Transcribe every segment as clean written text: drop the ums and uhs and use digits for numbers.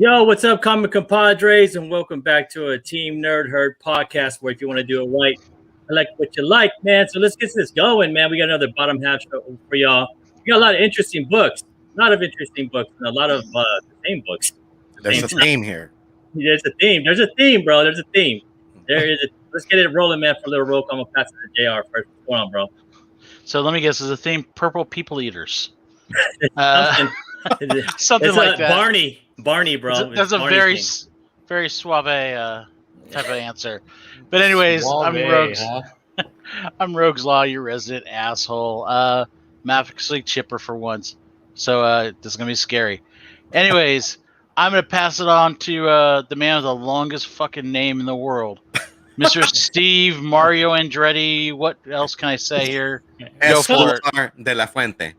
Yo, what's up, comic compadres, and welcome back to a Team Nerd Herd podcast where if you want to do it right, I like what you like, man. So let's get this going, man. We got another bottom half show for y'all. We got a lot of interesting books, and a lot of the same books. There's a theme here. There's a theme. There's a theme, bro. There's a theme. There is. Let's get it rolling, man. For a little roll call, I'm gonna pass it to JR first. What's going on, bro? So let me guess. Is the theme purple people eaters? Something like that. Barney, bro. That's a very suave type of answer. But anyways, I'm Rogues. Huh? I'm Rogues Law, your resident asshole. Mathematically chipper for once. So this is gonna be scary. Anyways, I'm gonna pass it on to the man with the longest fucking name in the world, Mr. Steve Mario Andretti. What else can I say here? Go for it. De la Fuente.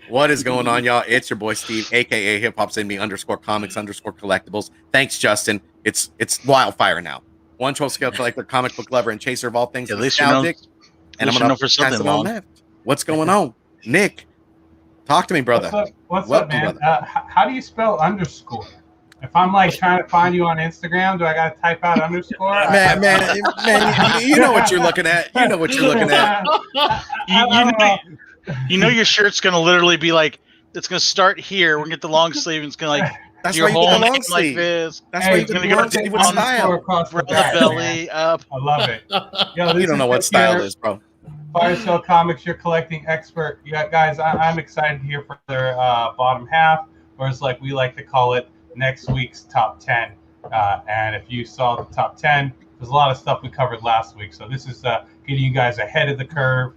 What is going on, y'all? It's your boy Steve, aka Hip Hop Send Me _comics_collectibles. Thanks, Justin. It's wildfire now. 112 scale collector, comic book lover, and chaser of all things nostalgic. And I'm gonna pass it on left. What's going on, Nick? Talk to me, brother. What's up, man? How do you spell underscore? If I'm like trying to find you on Instagram, do I gotta type out underscore? Man, you know what you're looking at. You know what you're looking at. You know your shirt's gonna literally be like, it's gonna start here. We're gonna get the long sleeve, and it's gonna like that's your why whole you name long like this. That's why you're gonna get with style across the belly up. I love it. Yo, you don't know what style is, bro. Fire Sale Comics, your collecting expert. Yeah, guys, I'm excited here for their bottom half, or as like we like to call it, next week's top 10. And if you saw the top 10, there's a lot of stuff we covered last week. So this is getting you guys ahead of the curve.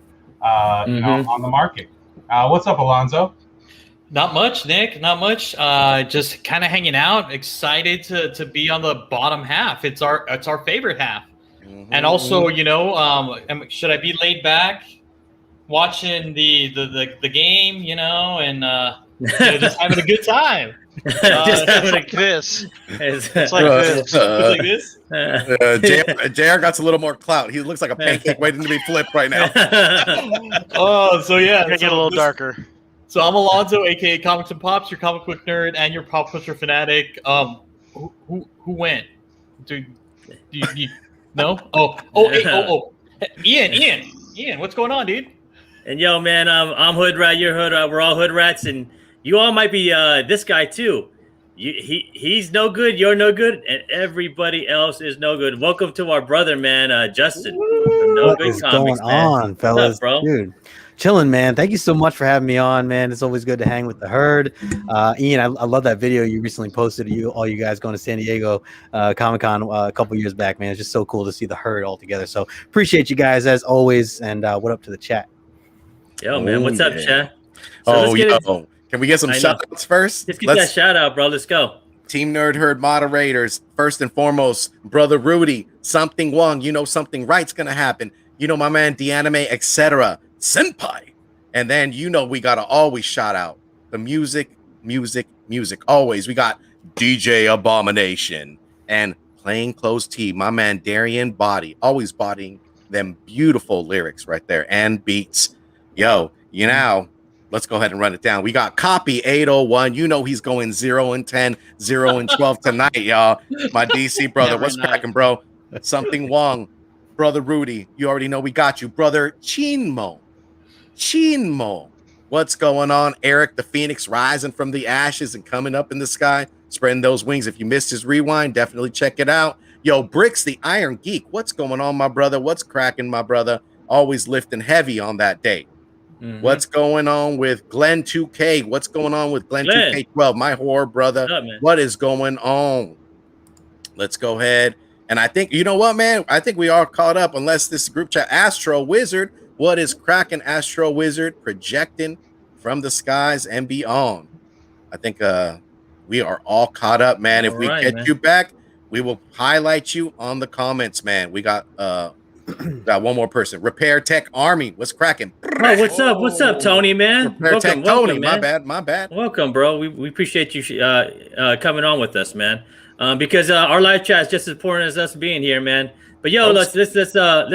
You know, on the market. What's up, Alonzo? Not much, Nick. Not much. Just kind of hanging out. Excited to be on the bottom half. It's our favorite half. And also, you know, should I be laid back, watching the game, you know, and just having a good time. Just like this. It's like this. It's like this. JR got a little more clout. He looks like a pancake waiting to be flipped right now. Oh, so yeah. Get a little darker. So I'm Alonzo, aka Comics and Pops, your comic book nerd and your pop culture fanatic. Who went? Do you no? Oh. Ian, what's going on, dude? And yo, man, I'm Hood Rat, you're Hood Rat, we're all Hood Rats, and you all might be this guy too. He's no good, you're no good, and everybody else is no good. Welcome to our brother, man, Justin. What is going on, fellas? What's up, bro? Dude, chilling, man. Thank you so much for having me on, man. It's always good to hang with the herd. Ian, I love that video you recently posted of all you guys going to San Diego Comic-Con a couple years back, man. It's just so cool to see the herd all together. So appreciate you guys as always, and what up to the chat? Yo, man, what's up, chat? So can we get some shout-outs first? Let's get that shout-out, bro. Let's go. Team Nerd Herd moderators. First and foremost, Brother Rudy, Something Wong. You know something right's going to happen. You know my man, DeAnime, etc. Senpai. And then, you know, we got to always shout out the music. Always. We got DJ Abomination and Plainclothes T. My man, Darian Body. Always bodying them beautiful lyrics right there and beats. Yo, you know, let's go ahead and run it down. We got Copy 801. You know he's going 0 and 10, 0 and 12 tonight, y'all. My DC brother. What's cracking, bro? Something Wong. Brother Rudy. You already know we got you. Brother Chinmo. What's going on? Eric the Phoenix rising from the ashes and coming up in the sky. Spreading those wings. If you missed his rewind, definitely check it out. Yo, Bricks the Iron Geek. What's going on, my brother? What's cracking, my brother? Always lifting heavy on that day. What's going on with Glenn 2K? What's going on with Glenn 2K12? My horror brother. What is going on? Let's go ahead. And I think, you know what, man? I think we are caught up, unless this group chat. Astro Wizard. What is cracking, Astro Wizard? Projecting from the skies and beyond. I think we are all caught up, man. If we get you back, we will highlight you on the comments, man. We got one more person. Repair Tech Army. What's cracking? Oh, what's up, Tony, man? Repair Tech Tony. My bad. Welcome, bro. We appreciate you coming on with us, man. Because our live chat is just as important as us being here, man. But yo, let's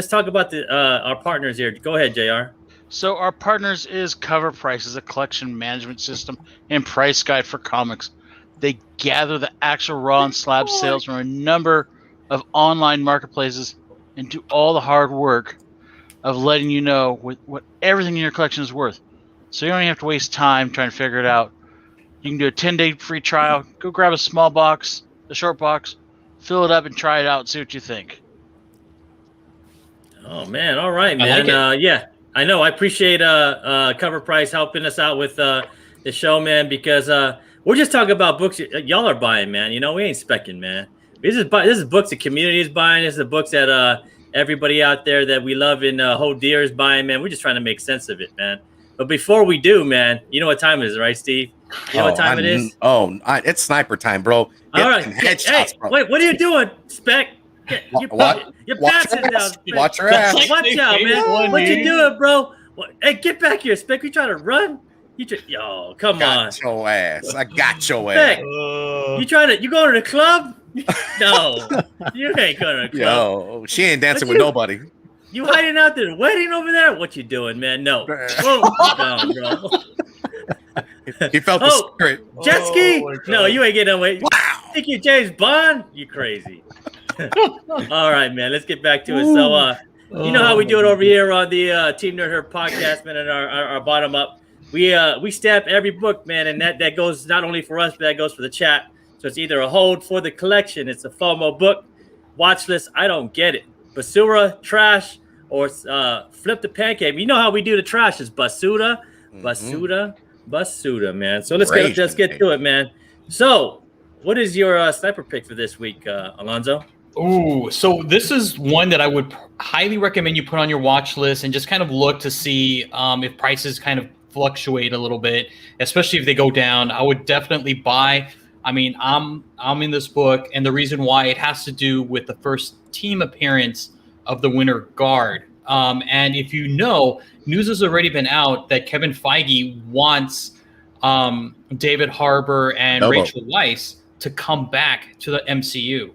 talk about our partners here. Go ahead, JR. So our partners is Covr Prices, a collection management system and price guide for comics. They gather the actual raw and slab sales from a number of online marketplaces and do all the hard work of letting you know what everything in your collection is worth. So you don't even have to waste time trying to figure it out. You can do a 10-day free trial. Go grab a small box, a short box, fill it up and try it out and see what you think. Oh man, all right, man. Yeah, I know. I appreciate Covr Price helping us out with the show, man, because we're just talking about books y'all are buying, man. You know, we ain't specking, man. This is books the community is buying. This is the books that everybody out there that we love and hold dear is buying, man. We're just trying to make sense of it, man. But before we do, man, you know what time it is, right, Steve? You know what time it is? It's sniper time, bro. All right. Hey, wait, what are you doing, Spec? Your pat's down. Watch your ass. Watch out, man. What you doing, bro? Hey, get back here, Spec. You trying to run? Yo, come on. Got your ass. I got your ass. You going to the club? No, you ain't going to the club. Yo, she ain't dancing with nobody. You hiding out there, wedding over there? What you doing, man? No. Whoa, down, bro. He felt the spirit. Jet ski? No, you ain't getting away. Wow. Think you're James Bond? You crazy. All right, man. Let's get back to it. So, you know how we do it over here on the Team Nerd Herd podcast, man, and our bottom up. We stamp every book, man, and that goes not only for us, but that goes for the chat. So it's either a hold for the collection, it's a FOMO book, watch list. I don't get it. Basura, trash, or flip the pancake. You know how we do the trash is basuda, man. So let's get to it, man. So, what is your sniper pick for this week, Alonzo? Ooh, so this is one that I would highly recommend you put on your watch list and just kind of look to see if prices kind of fluctuate a little bit, especially if they go down. I would definitely buy. I mean, I'm in this book, and the reason why it has to do with the first team appearance of the Winter Guard. And if you know, news has already been out that Kevin Feige wants David Harbour and Rachel Weisz to come back to the MCU.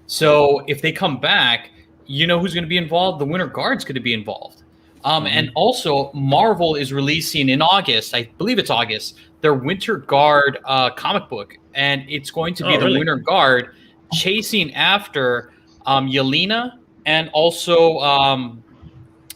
So if they come back, you know who's going to be involved? The Winter Guard's going to be involved. And also, Marvel is releasing in August, I believe it's August, their Winter Guard comic book. And it's going to be the Winter Guard chasing after Yelena and also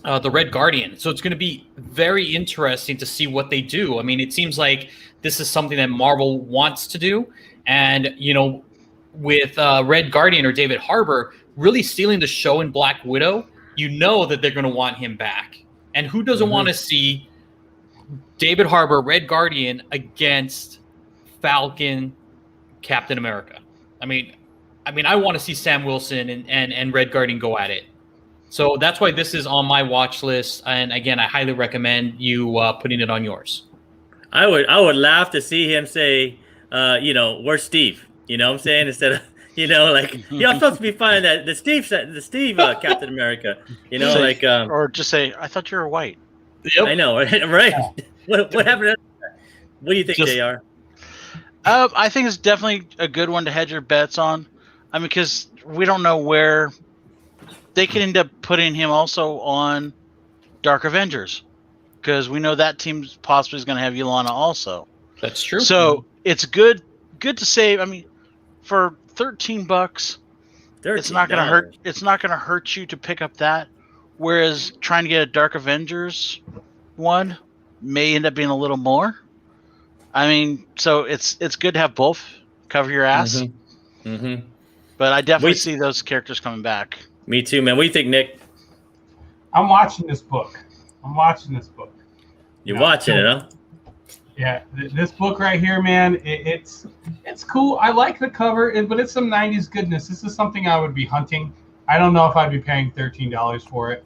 the Red Guardian. So it's going to be very interesting to see what they do. I mean, it seems like this is something that Marvel wants to do. And, you know, with Red Guardian or David Harbour really stealing the show in Black Widow, you know that they're going to want him back. And who doesn't want to see David Harbour, Red Guardian against Falcon, Captain America? I mean, I want to see Sam Wilson and Red Guardian go at it. So that's why this is on my watch list. And again, I highly recommend you putting it on yours. I would laugh to see him say, where's Steve? You know what I'm saying? Instead of, like, I'm supposed to be finding the Steve Captain America, or just say, I thought you were white. Yep. I know, right? What happened to that? What do you think, JR? I think it's definitely a good one to hedge your bets on. I mean, because we don't know where they could end up putting him also on Dark Avengers, because we know that team possibly is going to have Yelena also. That's true. So it's good to save. I mean, for $13, it's not going to hurt. It's not going to hurt you to pick up that. Whereas trying to get a Dark Avengers one may end up being a little more. I mean, so it's good to have both. Cover your ass. But I definitely see those characters coming back. Me too, man. What do you think, Nick? I'm watching this book. You're watching it, huh? Yeah, this book right here, man, it's cool. I like the cover, but it's some 90s goodness. This is something I would be hunting. I don't know if I'd be paying $13 for it.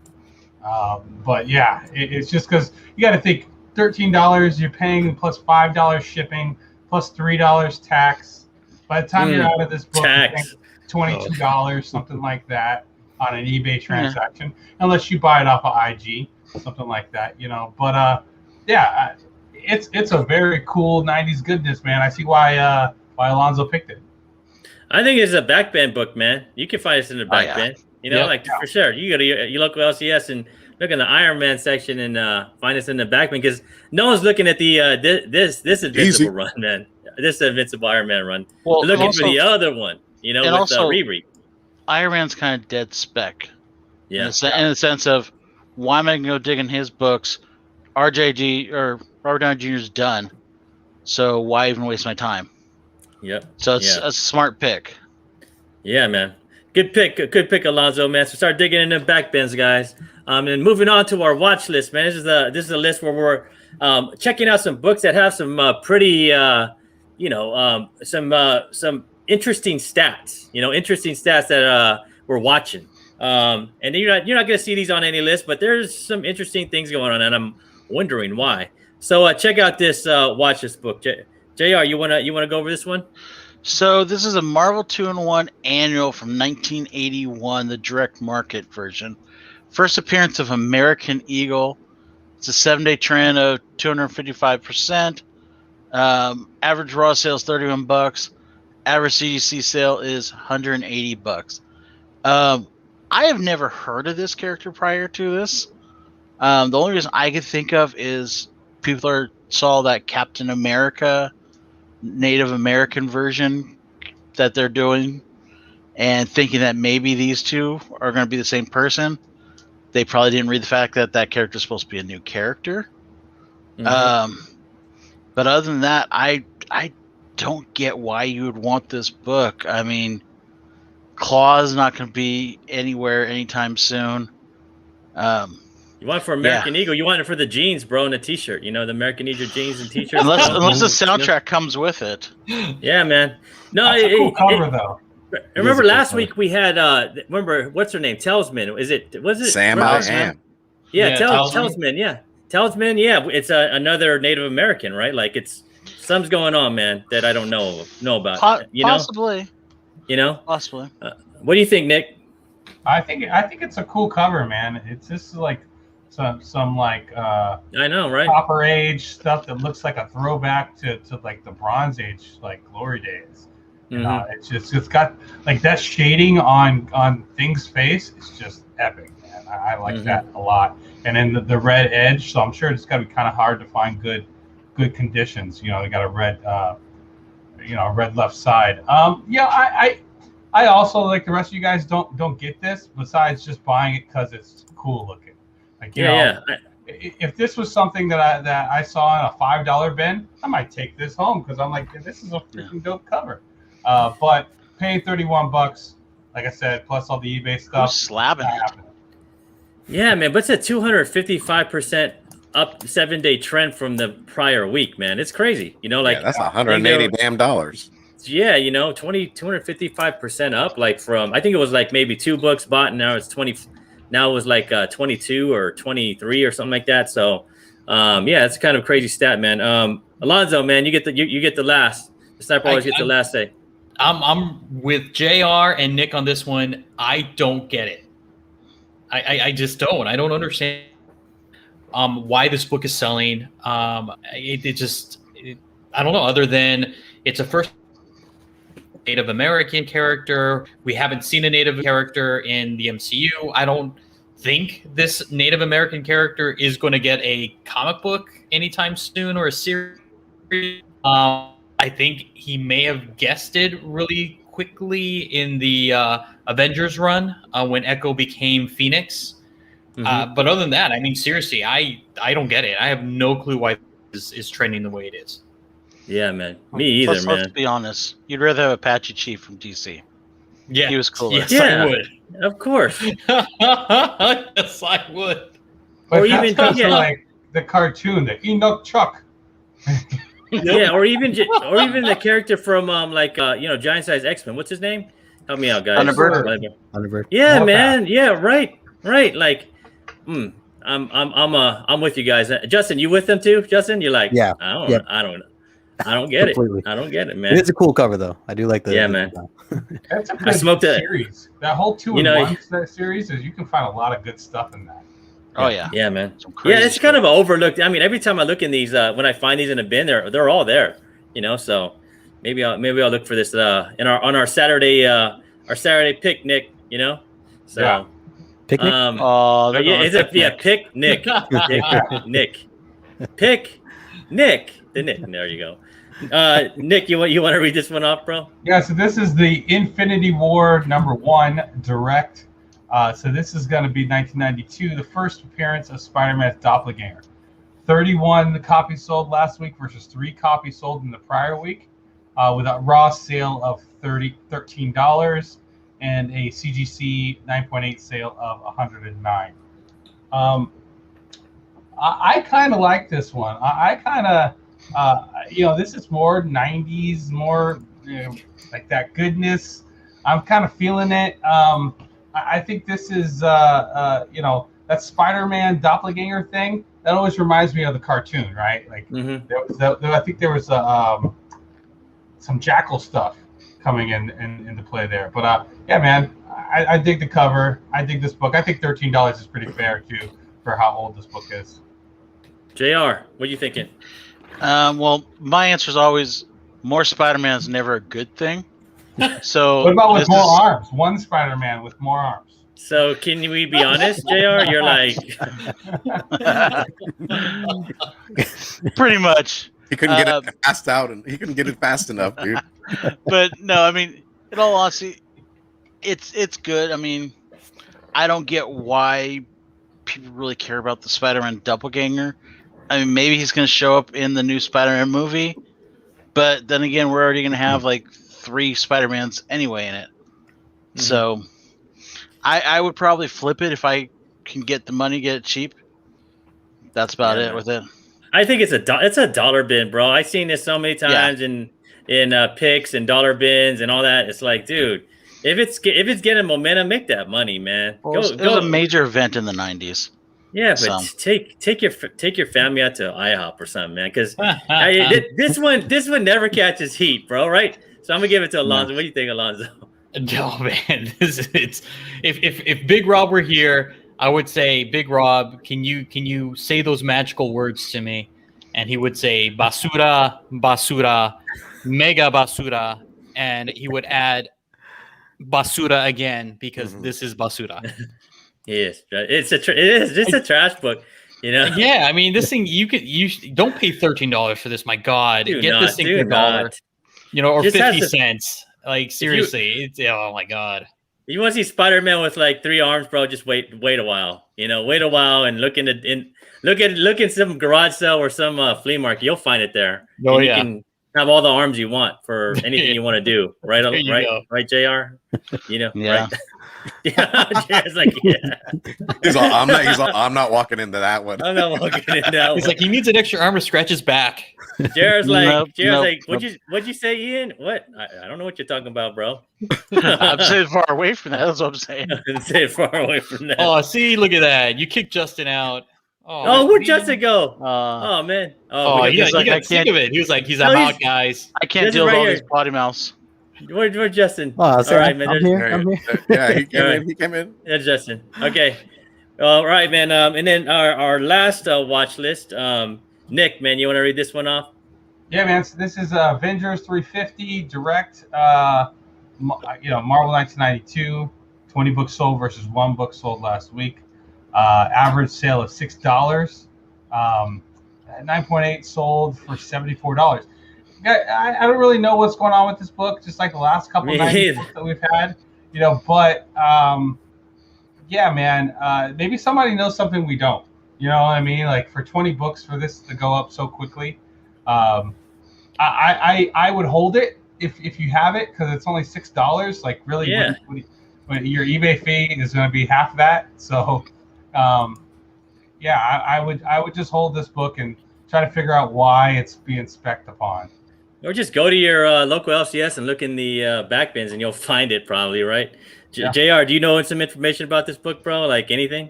But yeah, it's just because you got to think $13 you're paying plus $5 shipping plus $3 tax. By the time you're out of this book, tax. $22, something like that on an eBay transaction, unless you buy it off of IG, something like that, But yeah, it's a very cool 90s goodness, man. I see why Alonzo picked it. I think it's a backband book, man. You can find us in the backband. You know, for sure. You go to your local LCS and look in the Iron Man section and find us in the back, because no one's looking at the this Invincible run, man. This Invincible Iron Man run. Well, they're looking for the other one, with Riri. Iron Man's kind of dead spec. Yeah. In the sense of, why am I going to go dig in his books? RJG or Robert Downey Jr. is done, so why even waste my time? Yep. So it's a smart pick. Yeah, man. Good pick, Alonzo, man. So start digging in the back bins, guys. And moving on to our watch list, man. This is a list where we're checking out some books that have some pretty, some interesting stats. Interesting stats that we're watching. And you're not going to see these on any list, but there's some interesting things going on, and I'm wondering why. So check out this watch list book. JR, you wanna go over this one? So this is a Marvel 2-in-1 annual from 1981, the direct market version. First appearance of American Eagle. It's a 7-day trend of 255%. Average raw sales $31. Average CDC sale is $180. I have never heard of this character prior to this. The only reason I could think of is people saw that Captain America Native American version that they're doing and thinking that maybe these two are going to be the same person. They probably didn't read the fact that character is supposed to be a new character. Mm-hmm. But other than that, I don't get why you would want this book. I mean, Claw's not going to be anywhere anytime soon. You want it for American Eagle? You want it for the jeans, bro, and the T-shirt. The American Eagle jeans and T-shirts. Unless the soundtrack comes with it. Yeah, man. No, that's a cool cover though. Remember last week we had remember what's her name? Telsman. Was it Sam I Am? Yeah, Telsman. Yeah, Telsman. Yeah, it's another Native American, right? Like something's going on, man, that I don't know about. Possibly. Possibly. What do you think, Nick? I think it's a cool cover, man. It's just like some like I know, right? Copper Age stuff that looks like a throwback to like the Bronze Age, like glory days. It's got like that shading on Thing's face is just epic, man. I like that a lot. And then the red edge, so I'm sure it's got to be kind of hard to find good conditions. They got a red red left side. I also, like the rest of you guys, don't get this besides just buying it because it's cool looking. Like if this was something that I saw in a $5 bin, I might take this home because I'm like, this is a freaking dope cover. But paying $31, like I said, plus all the eBay stuff, slapping it. Yeah, man, but it's a 255% up 7-day trend from the prior week, man. It's crazy. That's $180 damn dollars. Yeah, 255% up, like from, I think it was like maybe 2 books bought, and now it's 20. Now it was like 22 or 23 or something like that. So, it's kind of a crazy stat, man. Alonzo, man, you get the last. The sniper always gets the last say. I'm with JR and Nick on this one. I don't get it. I just don't. I don't understand why this book is selling. I don't know. Other than it's a first Native American character. We haven't seen a Native character in the MCU. I don't think this Native American character is going to get a comic book anytime soon or a series. I think he may have guessed it really quickly in the Avengers run when Echo became Phoenix. But other than that, I mean, seriously, I don't get it. I have no clue why this is trending the way it is. Yeah, man. Me either, man. Let's be honest. You'd rather have Apache Chief from DC. Yeah. He was cooler. Yes, I would. Of course. Yes, I would. But or even like the cartoon, the Enoch Chuck. Yeah, or even the character from Giant Size X-Men. What's his name? Help me out, guys. Underbird. Yeah, man. Yeah, right. Like, I'm with you guys. Justin, you with them too? Justin, you're like, yeah. I don't get it. I don't get it, man. It's a cool cover though. I do like the man. That's a good series. That whole 2-in-1 series is you can find a lot of good stuff in that. Oh yeah. Yeah, man. Yeah, it's kind of overlooked. I mean, every time I look in these, when I find these in a bin, they're all there. So maybe I'll look for this on our Saturday pick, Nick. So, Yeah. Picnic? Oh, they're yeah, going it's picnic. pick Nick, pick Nick, the Nick. There you go. Nick, you want to read this one off, bro? Yeah, so this is the Infinity War #1 direct. So this is going to be 1992, the first appearance of Spider-Man's doppelganger. 31 copies sold last week versus 3 copies sold in the prior week, with a raw sale of $13 and a CGC 9.8 sale of $109. I kind of like this one. I kind of, this is more 90s, more like that goodness. I'm kind of feeling it. I think this is, that Spider-Man doppelganger thing. That always reminds me of the cartoon, right? Like, I think there was some Jackal stuff coming into play there. But yeah, man, I dig the cover. I dig this book. I think $13 is pretty fair too for how old this book is. JR, what are you thinking? Well, my answer is always more Spider-Man is never a good thing. So what about with more arms? One Spider-Man with more arms. So can we be honest, JR? You're like pretty much. He couldn't get it fast out, and he couldn't get it fast enough, dude. But no, I mean, in all honesty, it's good. I mean, I don't get why people really care about the Spider-Man doppelganger. I mean, maybe he's going to show up in the new Spider-Man movie, but then again, we're already going to have like 3 Spider-Mans anyway in it. Mm-hmm. So I would probably flip it if I can get the money, get it cheap. That's about it with it. I think it's a dollar bin, bro. I've seen this so many times in picks and dollar bins and all that. It's like, dude, if it's getting momentum, make that money, man. Well, it was a major event in the 90s. Yeah, but take your family out to IHOP or something, man. Because this one never catches heat, bro. Right? So I'm gonna give it to Alonzo. What do you think, Alonzo? No, man. If Big Rob were here, I would say, Big Rob, can you say those magical words to me? And he would say basura, basura, mega basura, and he would add basura again because this is basura. Yes, it's a trash book, you know. Yeah, I mean, this thing you don't pay $13 for this. My God, get this thing for $1, or just 50 cents. Like seriously, oh my God. You want to see Spider-Man with like 3 arms, bro? Just wait a while. Wait a while and look in some garage sale or some flea market. You'll find it there. Oh You can have all the arms you want for anything you want to do. Right, right, JR. Yeah. Right? Yeah, JR's like, yeah. I'm not walking into that one. I'm not walking into that one. He's like, he needs an extra arm to scratch his back. JR's like, what'd you say, Ian? What? I don't know what you're talking about, bro. I'm saying far away from that. That's what I'm saying. Say far away from that. Oh, see, look at that. You kicked Justin out. Oh, where'd Justin go? Oh man. He got sick of it. He was like, I'm out, guys. I can't deal with all these potty mouths. Where's Justin? All right, man. I'm here. Yeah, he came in. Yeah, Justin. Okay. All right, man. And then our last watch list. Nick, man, you want to read this one off? Yeah, man. So this is Avengers 350 direct. Marvel 1992. 20 books sold versus 1 book sold last week. Average sale of $6. 9.8 sold for $74. I don't really know what's going on with this book, just like the last couple of books that we've had, but yeah, man, maybe somebody knows something we don't, you know what I mean? Like for 20 books for this to go up so quickly, I would hold it if you have it, because it's only $6. Like really, when your eBay fee is going to be half that. So yeah, I would just hold this book and try to figure out why it's being spec'd upon. Or just go to your local LCS and look in the back bins, and you'll find it probably, right? JR, do you know some information about this book, bro? Like anything?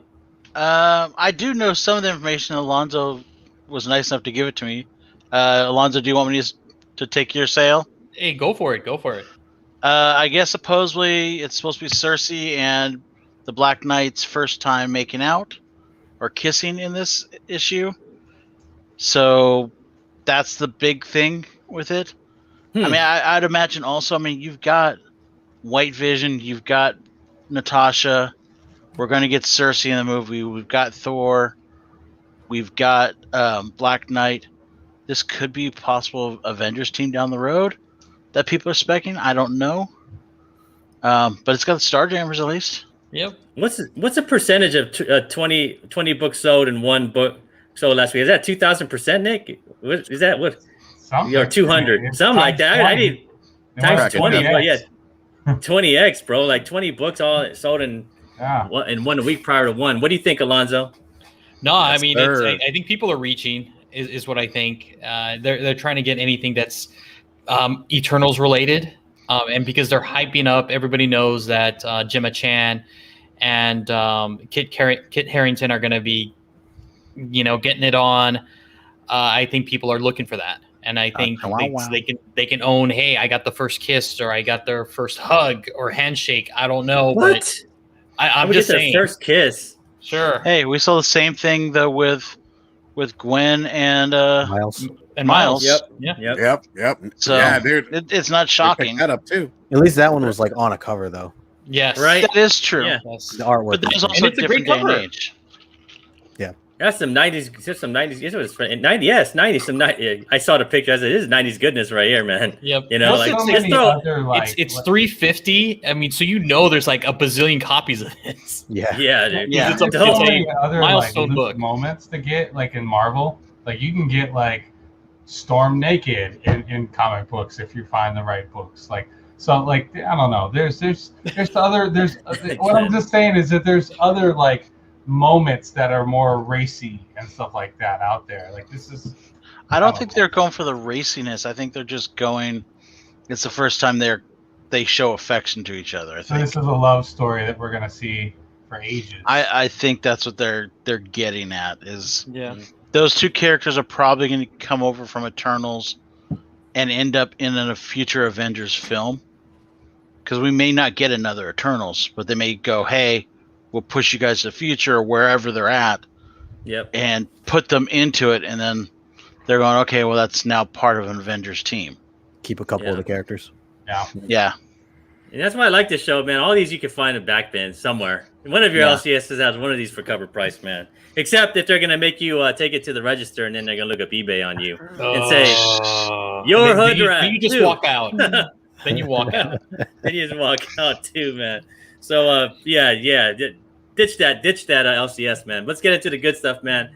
I do know some of the information. Alonzo was nice enough to give it to me. Alonzo, do you want me to take your sale? Hey, go for it. I guess supposedly it's supposed to be Cersei and the Black Knight's first time making out or kissing in this issue. So that's the big thing with it. I mean, I'd imagine also, you've got White Vision, you've got Natasha, We're going to get Cersei in the movie. We've got Thor. We've got Black Knight. This could be a possible Avengers team down the road that people are expecting. I don't know. But it's got the Starjammers at least. Yep. What's the percentage of 20 books sold and one book sold last week? Is that 2,000%, Nick? What is that? What? Something. Or 200? Something like that. I need times 20. But yeah, 20x, bro. Like 20 books all sold in 1 week prior to one. What do you think, Alonzo? No, I mean, I think people are reaching. Is what I think. They're trying to get anything that's Eternals related, and because they're hyping up, everybody knows that Gemma Chan and Kit Harington are going to be, getting it on. I think people are looking for that, and I think they can own. Hey, I got the first kiss, or I got their first hug or handshake. I don't know, what? But I'm just saying first kiss. Sure. Hey, we saw the same thing though with Gwen and Miles. Yep. So yeah, dude, it's not shocking. That up too. At least that one was like on a cover though. Yes, right. That is true. Yeah. The artwork. But there's also a different day and age. Yeah. That's some 90s. Some 90s. It was 90. Yes, 90s. Some 90. I saw the picture. I said, "This is 90s goodness right here, man." Yep. It's 350. I mean, so there's like a bazillion copies of this. Yeah. Yeah, dude. Yeah. There's so many other milestone book moments to get, like in Marvel. Like you can get like Storm naked in comic books if you find the right books. Like so, like I don't know. There's what I'm just saying is that there's other like moments that are more racy and stuff like that out there. Like this is. I don't think they're going for the raciness. I think they're just going. It's the first time they show affection to each other. I think. So this is a love story that we're gonna see for ages. I think that's what they're getting at is. Yeah. Those two characters are probably going to come over from Eternals and end up in a future Avengers film. Because we may not get another Eternals, but they may go, hey, we'll push you guys to the future or wherever they're at. Yep. And put them into it. And then they're going, okay, well, that's now part of an Avengers team. Keep a couple of the characters. Yeah. And that's why I like this show, man. All these you can find in backbin somewhere. One of your LCSs has one of these for cover price, man. Except if they're going to make you take it to the register and then they're going to look up eebay on you and say, your hood rat. Then you just walk out. Then you walk out. Then you just walk out too, man. So, ditch that LCS, man. Let's get into the good stuff, man.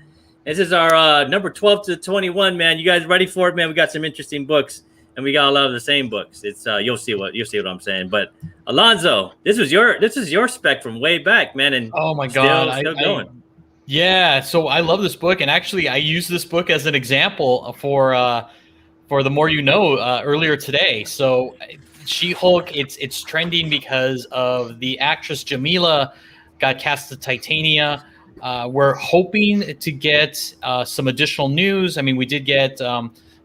This is our number 12 to 21, man. You guys ready for it, man? We got some interesting books. And we got a lot of the same books. It's you'll see what I'm saying. But Alonzo, this is your spec from way back, man. And oh my god, still going. Yeah, so I love this book, and actually I used this book as an example for the More You Know earlier today. So She-Hulk, it's trending because of the actress Jamila got cast to Titania. We're hoping to get some additional news. I mean, we did get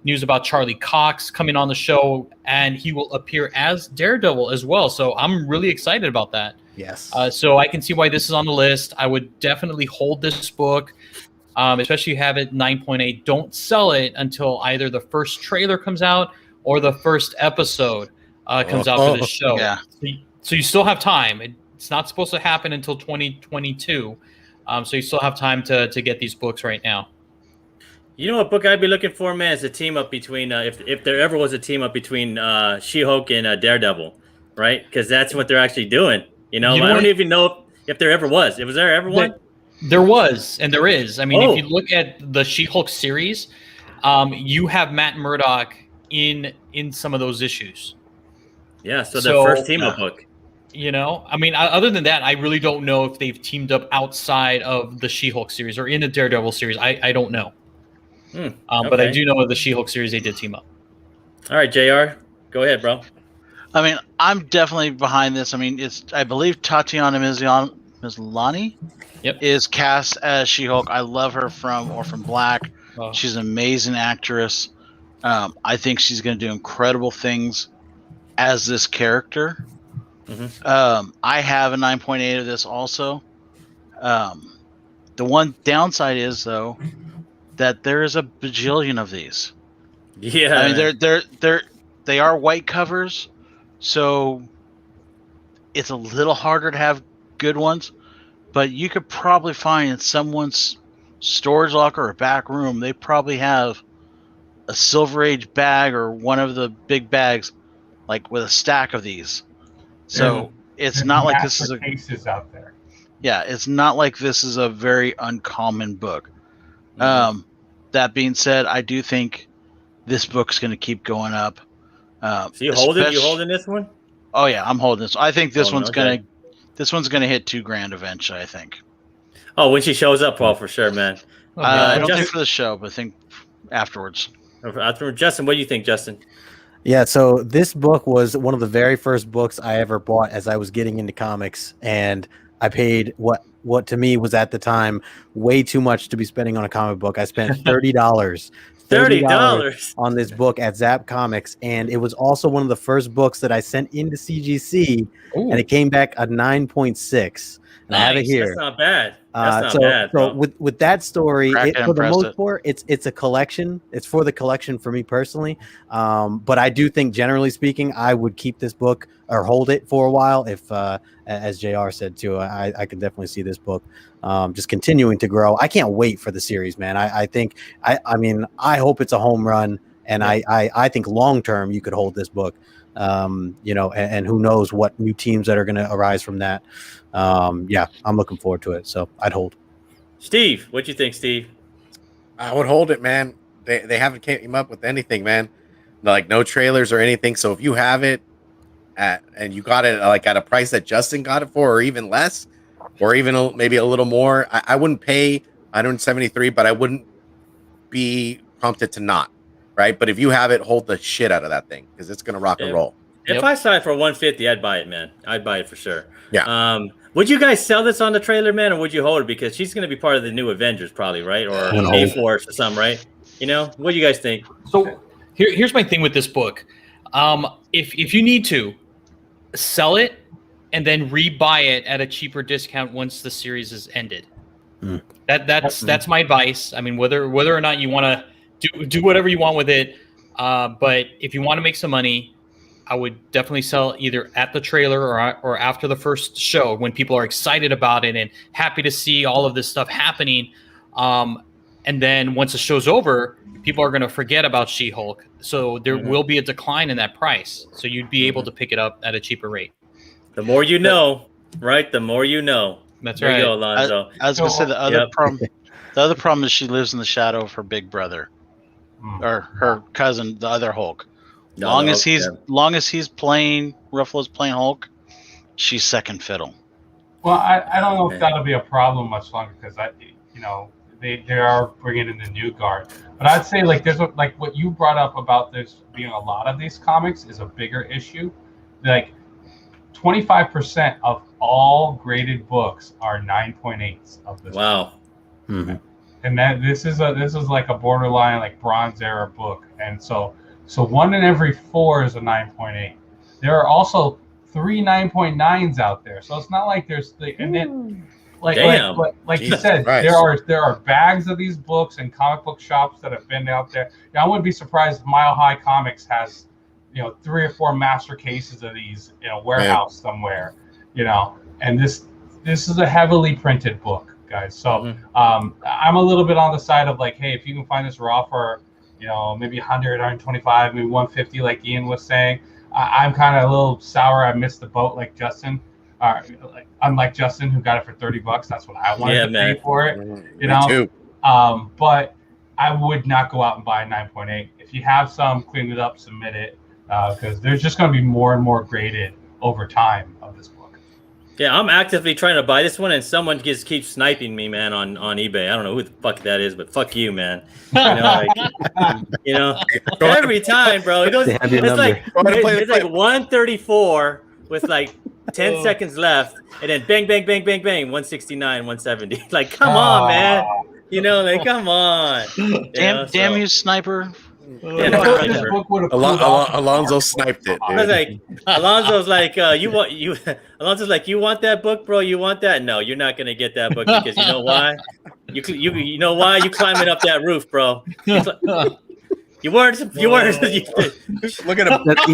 news about Charlie Cox coming on the show, and he will appear as Daredevil as well. So I'm really excited about that. Yes. So I can see why this is on the list. I would definitely hold this book, especially if you have it 9.8. Don't sell it until either the first trailer comes out or the first episode comes out for the show. Yeah. So you still have time. It's not supposed to happen until 2022. So you still have time to get these books right now. You know what book I'd be looking for, man, is a team up between if there ever was a team up between She-Hulk and Daredevil, right? Because that's what they're actually doing. I don't even know if there ever was. Was there ever one? There was, and there is. I mean, if you look at the She-Hulk series, you have Matt Murdock in some of those issues. Yeah, so the first team up book. I mean, other than that, I really don't know if they've teamed up outside of the She-Hulk series or in the Daredevil series. I don't know. But I do know of the She-Hulk series they did team up. All right, JR, go ahead, bro. I mean, I'm definitely behind this. I mean, I believe Tatiana Maslany is cast as She-Hulk. I love her from Orphan Black. Oh. She's an amazing actress. I think she's going to do incredible things as this character. Mm-hmm. I have a 9.8 of this also. The one downside is, though, that there is a bajillion of these. Yeah, I mean they are white covers, so it's a little harder to have good ones. but you could probably find in someone's storage locker or back room, they probably have a Silver Age bag or one of the big bags, like with a stack of these. So it's There's not like this is cases out there. Yeah, it's not like this is a very uncommon book. That being said, I do think this book's going to keep going up. So you holding this one? Oh yeah, I'm holding this. I think this one's gonna hit $2,000 eventually. I think. Oh, when she shows up, Paul, for sure, man. I don't think for the show, but I think afterwards. Justin, what do you think, Justin? Yeah, so this book was one of the very first books I ever bought as I was getting into comics, and I paid what to me was at the time way too much to be spending on a comic book. I spent $30. $30 on this book at Zap Comics, and it was also one of the first books that I sent into CGC, and it came back a 9.6. And I have it here. That's not bad. That's not bad. So with that story, for the most part, it's a collection. It's for the collection for me personally. But I do think, generally speaking, I would keep this book or hold it for a while. If, as JR said too, I can definitely see this book just continuing to grow. I can't wait for the series, man. I think I hope it's a home run, and I think long term you could hold this book. And who knows what new teams that are going to arise from that. I'm looking forward to it. So I'd hold. Steve, what you think, Steve? I would hold it, man. They haven't came up with anything, man. Like no trailers or anything. So if you have it and you got it like at a price that Justin got it for, or even less, or even maybe a little more, I wouldn't pay $173, but I wouldn't be prompted to not. Right, but if you have it, hold the shit out of that thing because it's gonna rock and roll. If I saw it for $150, I'd buy it, man. I'd buy it for sure. Yeah. Would you guys sell this on the trailer, man, or would you hold it because she's gonna be part of the new Avengers, probably, right? Or A-Force or something, right? What do you guys think? So here's my thing with this book. If you need to sell it and then rebuy it at a cheaper discount once the series is ended. That's my advice. I mean, whether or not you want to do whatever you want with it, but if you want to make some money, I would definitely sell either at the trailer or after the first show when people are excited about it and happy to see all of this stuff happening. And then once the show's over, people are going to forget about She-Hulk, so there will be a decline in that price. So you'd be able to pick it up at a cheaper rate. The more you know, right? The more you know. That's there right. You go, Alonzo. I was going to say the other problem. The other problem is she lives in the shadow of her big brother. Or her cousin, the other Hulk. Long as he's playing, Ruffalo's playing Hulk, she's second fiddle. Well, I don't know if that'll be a problem much longer because they are bringing in the new guard. But I'd say there's what you brought up about this being a lot of these comics is a bigger issue. 25% of all graded books are 9.8s of this. Wow. Mm-hmm. And that this is like a borderline Bronze Era book, and so 1 in every 4 is a 9.8. There are also 3 9.9s out there, so it's not like there's and then like you said, Christ. there are bags of these books and comic book shops that have been out there. I wouldn't be surprised if Mile High Comics has 3 or 4 master cases of these in a warehouse somewhere, and this is a heavily printed book. Guys, so I'm a little bit on the side of hey, if you can find this raw for maybe 100, 125, maybe 150, like Ian was saying, I'm kind of a little sour. I missed the boat, like Justin, unlike Justin who got it for $30. That's what I wanted to pay for it, Me too. But I would not go out and buy a 9.8. If you have some, clean it up, submit it, because there's just going to be more and more graded over time of this book. Yeah, I'm actively trying to buy this one, and someone just keeps sniping me, man, on eBay. I don't know who the fuck that is, but fuck you, man. Every time, bro. It's like 134 with 10 seconds left, and then bang, bang, bang, bang, bang, 169, 170. Come on, man. Come on. Damn you, sniper. Alonzo sniped it. I was Alonzo's Alonzo's you want that book, bro? You want that? No, you're not gonna get that book because you know why? You know why? You climbing up that roof, bro. You weren't. Look at him. That's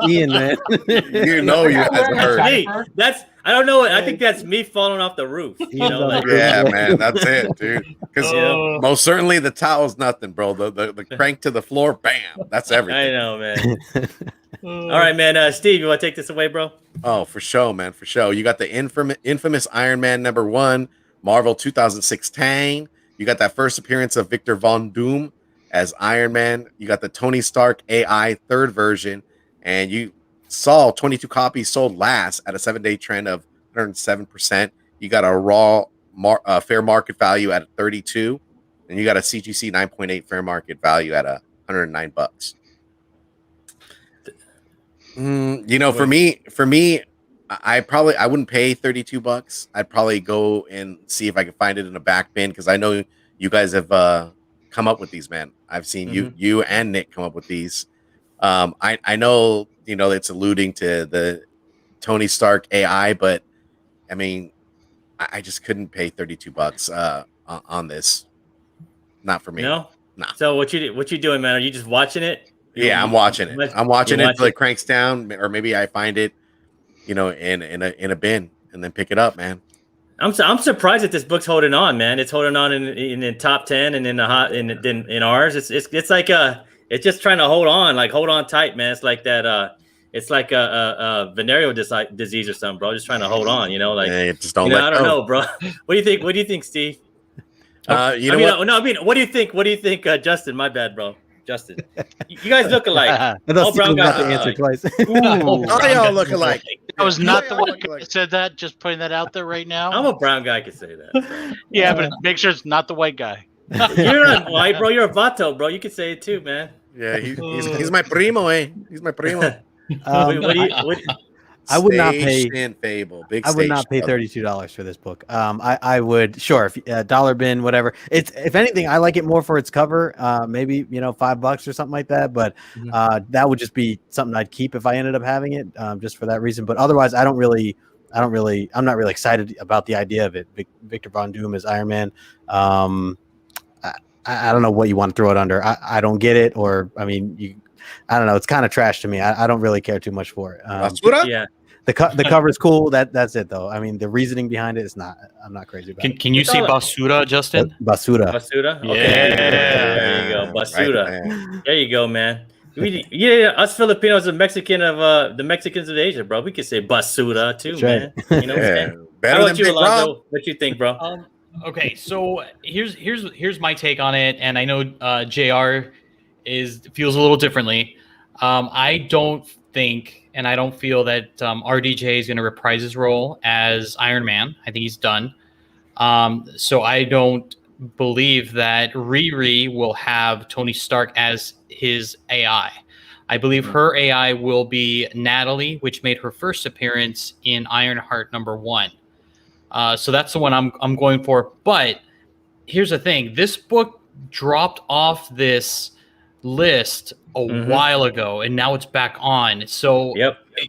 Ian, man. You hasn't heard. That's I don't know. I think that's me falling off the roof. You know, like, Yeah, man, that's it, dude. Because Oh. most certainly the towel's nothing, bro. The crank to the floor, bam, that's everything. I know, man. All right, man. Steve, you want to take this away, bro? Oh, for sure, man, for sure. You got the infamous Iron Man #1, Marvel 2016. You got that first appearance of Victor Von Doom as Iron Man. You got the Tony Stark AI third version, and you saw 22 copies sold last at a 7-day trend of 107%. You got a raw fair market value at 32, and you got a CGC 9.8 fair market value at $109. You know, for me, I wouldn't pay $32. I'd probably go and see if I could find it in a back bin, because I know you guys have come up with these, man. I've seen you and Nick come up with these. I know, you know, it's alluding to the Tony Stark AI, but I mean, I just couldn't pay $32 on this. Not for me. No. Nah. So what you doing, man? Are you just watching it? Yeah, I'm watching it. I'm watching it until watch it cranks down, or maybe I find it, you know, in a bin and then pick it up, man. I'm surprised that this book's holding on, man. It's holding on in the top 10 and in ours. It's like it's just trying to hold on tight, man. It's like that. It's like a venereal disease or something, bro. Just trying to hold on, you know, like just don't I don't know, bro. What do you think? What do you think, Steve? What do you think? What do you think, Justin? My bad, bro. Justin, you guys look alike. All brown guys to answer twice. All y'all look alike. That was not the one guy that said that. Just putting that out there right now. I'm a brown guy. I can say that. So. Yeah, but make sure it's not the white guy. You're not white, bro. You're a vato, bro. You can say it too, man. Yeah, he's my primo, eh? He's my primo. I would not pay. Fable. I would not pay $32 for this book. I would, sure, if dollar bin, whatever. It's, if anything, I like it more for its cover. Maybe, you know, $5 or something like that. But that would just be something I'd keep if I ended up having it, just for that reason. But otherwise, I'm not really excited about the idea of it. Victor Von Doom as Iron Man. I don't know what you want to throw it under. I don't get it, or I mean, I don't know. It's kind of trash to me. I don't really care too much for it. Yeah. The cover is cool. That's it though. I mean, the reasoning behind it is not. I'm not crazy about it. Can you see basura, Justin? Basura. Basura. Okay. Yeah. There you go. Basura. Right, there you go, man. Yeah, us Filipinos are Mexican of the Mexicans of Asia, bro. We could say basura too, That's man. right. You know what I'm saying? Better How than about you, Big Alonzo? Rob. What you think, bro? Okay, so here's my take on it, and I know JR feels a little differently. I don't think, and I don't feel that RDJ is going to reprise his role as Iron Man. I think he's done. So I don't believe that Riri will have Tony Stark as his AI. I believe her AI will be Natalie, which made her first appearance in Ironheart #1. So that's the one I'm going for. But here's the thing: this book dropped off this list a while ago, and now it's back on. So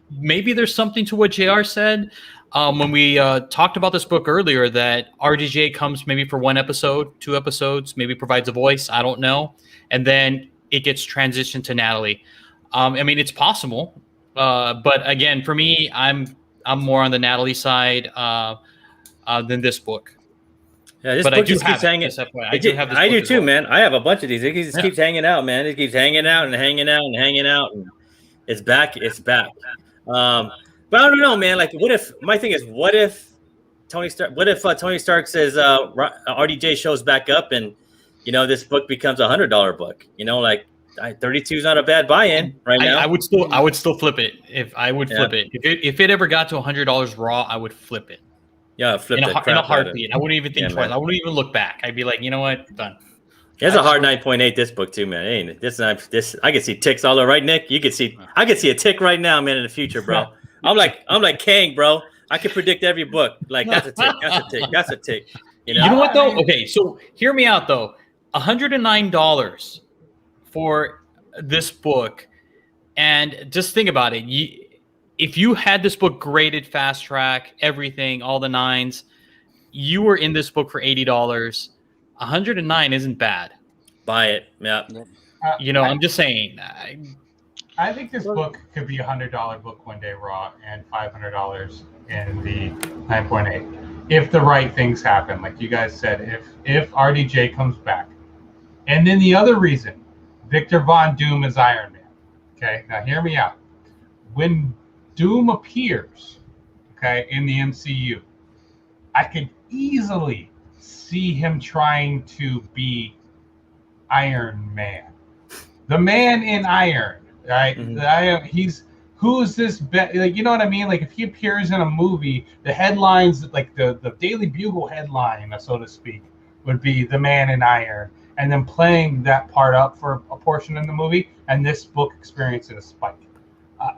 maybe there's something to what JR said when we talked about this book earlier, that RDJ comes maybe for 1 episode, 2 episodes, maybe provides a voice. I don't know, and then it gets transitioned to Natalie. I mean, it's possible, but again, for me, I'm more on the Natalie side than this book. Yeah, this book just keeps hanging. I do too, man. I have a bunch of these. It just keeps hanging out, man. It keeps hanging out and hanging out and hanging out. And it's back. It's back. But I don't know, man. Like, what if Tony Stark says RDJ shows back up, and you know this book becomes a $100 book. You know, like 32 is not a bad buy-in right now. I would still flip it if I would flip it. If it ever got to $100 raw, I would flip it. Yeah, flip in a heartbeat. I wouldn't even think twice. I wouldn't even look back. I'd be like, you know what, done. It's a hard 9.8. This book too, man. Ain't it? This I can see ticks all over. Right, Nick? You can see. I can see a tick right now, man. In the future, bro. I'm like Kang, bro. I can predict every book. Like that's a tick. That's a tick. That's a tick. You know what though? Okay, so hear me out though. $109 for this book, and just think about it. If you had this book graded fast track, everything, all the 9s, you were in this book for $80. $109 isn't bad. Buy it. Yeah. You know, I'm just saying. I think this book could be $100 book one day raw and $500 in the 9.8 if the right things happen. Like you guys said, if RDJ comes back, and then the other reason, Victor Von Doom is Iron Man. Okay, now hear me out. When Doom appears, okay, in the MCU, I could easily see him trying to be Iron Man, the man in iron. Right? Who's this? Like, you know what I mean? Like, if he appears in a movie, the headlines, like the Daily Bugle headline, so to speak, would be the man in iron, and then playing that part up for a portion in the movie, and this book experiencing a spike.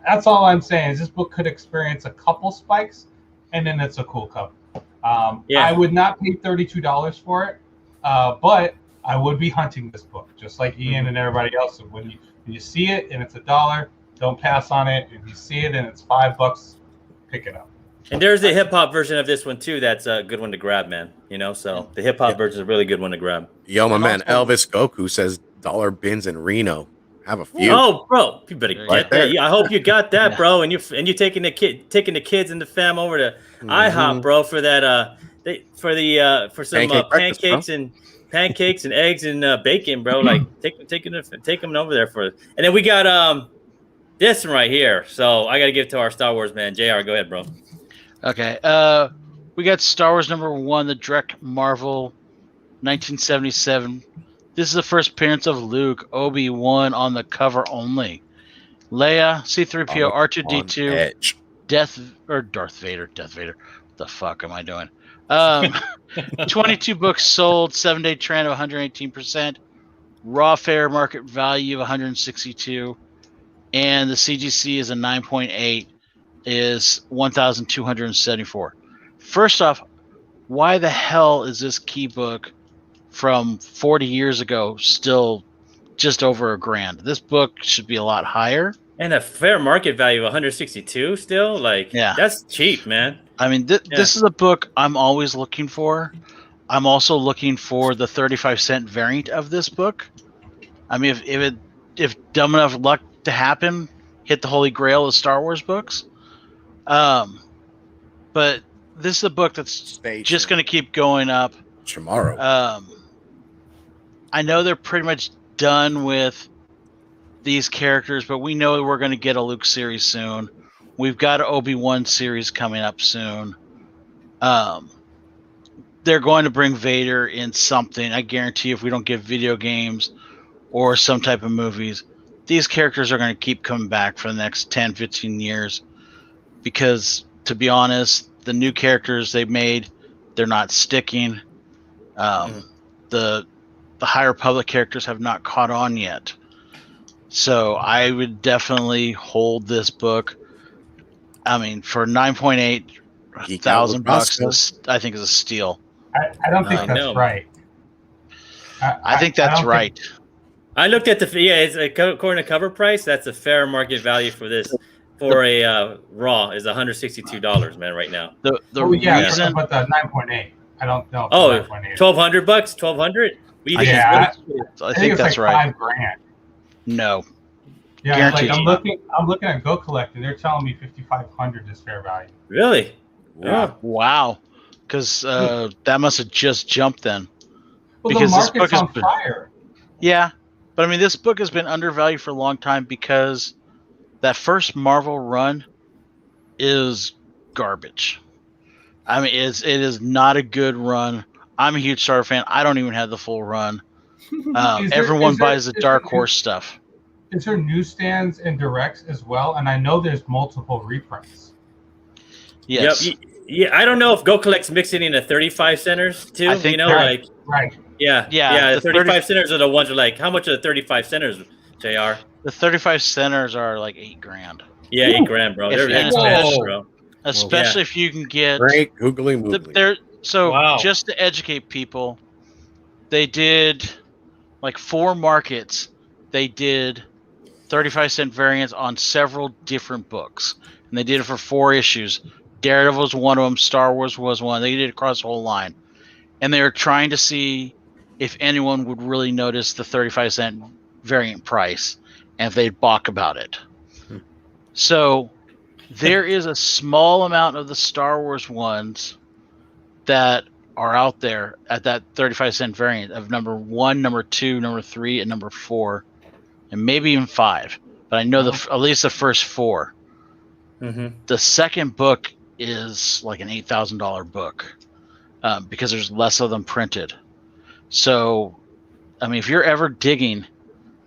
That's all I'm saying. Is this book could experience a couple spikes, and then it's a cool cover. I would not pay $32 for it, but I would be hunting this book, just like Ian and everybody else. When you see it and it's $1, don't pass on it. If you see it and it's $5, pick it up. And there's the hip hop version of this one too. That's a good one to grab, man. You know, so the hip hop version is a really good one to grab. Yo, my man, Elvis Goku says dollar bins in Reno. Have a few. Oh, bro, you better get that. Yeah, I hope you got that, bro. And you taking the kids and the fam over to IHOP, bro, for that for some pancakes and eggs and bacon, bro. Like take them over there for. And then we got this one right here. So I got to give it to our Star Wars man, JR. Go ahead, bro. Okay. We got Star Wars #1, the direct Marvel, 1977. This is the first appearance of Luke, Obi-Wan on the cover only. Leia, C-3PO, R2-D2, Darth Vader. What the fuck am I doing? 22 books sold, 7-day trend of 118%, raw fair market value of 162, and the CGC is a 9.8, is 1,274. First off, why the hell is this key book from 40 years ago still just over $1,000? This book should be a lot higher. And a fair market value of 162 still? Like, that's cheap, man. I mean, this is a book I'm always looking for. I'm also looking for the 35-cent variant of this book. I mean, if dumb enough luck to happen, hit the holy grail of Star Wars books. But this is a book that's just going to keep going up. Tomorrow. I know they're pretty much done with these characters, but we know we're going to get a Luke series soon. We've got an Obi-Wan series coming up soon. They're going to bring Vader in something. I guarantee if we don't get video games or some type of movies, these characters are going to keep coming back for the next 10, 15 years. Because, to be honest, the new characters they made, they're not sticking. The High Republic characters have not caught on yet. So I would definitely hold this book. I mean, for 9.8 $1,000, I think is a steal. I don't think that's right. I think that's right. I looked at it's according to Covr Price, that's a fair market value for this. For a raw is $162, man, right now. But the 9.8. I don't know. $1,200, $1,200. I think that's right. $5,000. No. Yeah, like I'm looking at Go Collect, and they're telling me $5,500 is fair value. Really? Yeah. Wow. Because that must have just jumped then. Well, because the market's on fire. Yeah, but I mean, this book has been undervalued for a long time because that first Marvel run is garbage. I mean, it is not a good run. I'm a huge Star fan. I don't even have the full run. Everyone buys the Dark Horse stuff. Is there newsstands and directs as well? And I know there's multiple reprints. Yes. Yep. Yeah, I don't know if Go Collect's mixing in the 35 centers too. I think right. Yeah. The 35 centers are the ones that are like, how much are the 35 centers, JR? The 35 centers are like $8,000. Yeah, $8,000, bro. They're expensive, bro. Especially if you can get great googly moogly. Just to educate people, they did like 4 markets. They did 35-cent variants on several different books, and they did it for 4 issues. Daredevil was one of them. Star Wars was one. They did it across the whole line, and they were trying to see if anyone would really notice the 35-cent variant price. and they'd balk about it. So there is a small amount of the Star Wars ones that are out there at that 35-cent variant of number 1, number 2, number 3, and number 4, and maybe even 5. But I know at least the first 4. The second book is like an $8,000 book because there's less of them printed. So, I mean, if you're ever digging,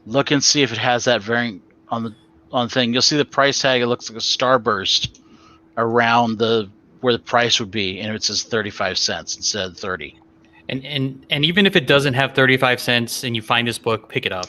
look and see if it has that variant on the thing. You'll see the price tag. It looks like a starburst around where the price would be, and it says 35 cents instead of 30. And even if it doesn't have 35 cents and you find this book, pick it up.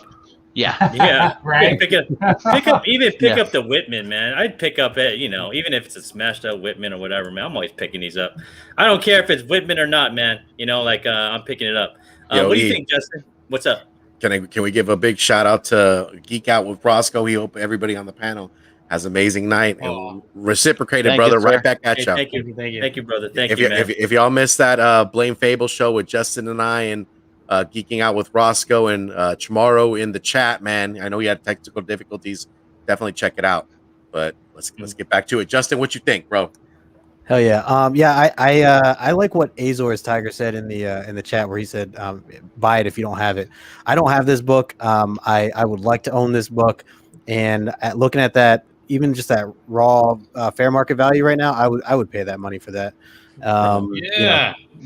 Yeah. Right. Pick up the Whitman, man. I'd pick up it, even if it's a smashed up Whitman or whatever, man. I'm always picking these up. I don't care if it's Whitman or not, man. I'm picking it up. What do you think, Justin? What's up? Can we give a big shout out to Geek Out with Roscoe? He hope everybody on the panel has an amazing night and reciprocated, brother. Right back at you. Thank you, brother. Thank you, man. If y'all missed that Blame Fable show with Justin and I and Geeking Out with Roscoe and Chamorro in the chat, man. I know you had technical difficulties. Definitely check it out. But let's get back to it. Justin, what you think, bro? Hell yeah. I like what Azor's Tiger said in the chat where he said, buy it if you don't have it. I don't have this book. I would like to own this book. And looking at that, even just that raw fair market value right now, I would pay that money for that.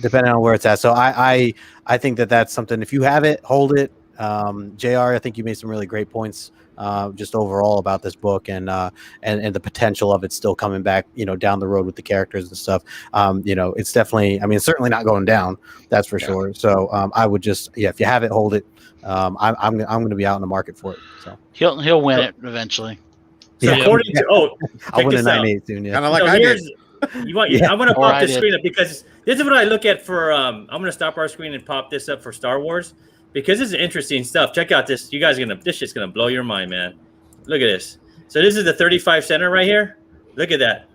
Depending on where it's at. So I think that's something. If you have it, hold it. JR, I think you made some really great points just overall about this book and the potential of it still coming back, down the road with the characters and stuff. It's definitely, it's certainly not going down. That's for sure. So I would just, if you have it, hold it. I'm going to be out in the market for it. So he'll win it eventually. So according to I'll win a 9.8 soon. Yeah. Kind of like I did. I want to pop this screen up because this is what I look at for. I'm going to stop our screen and pop this up for Star Wars because this is interesting stuff. Check out this. You guys this shit's gonna blow your mind, man. Look at this. So this is the 35 center right here. Look at that.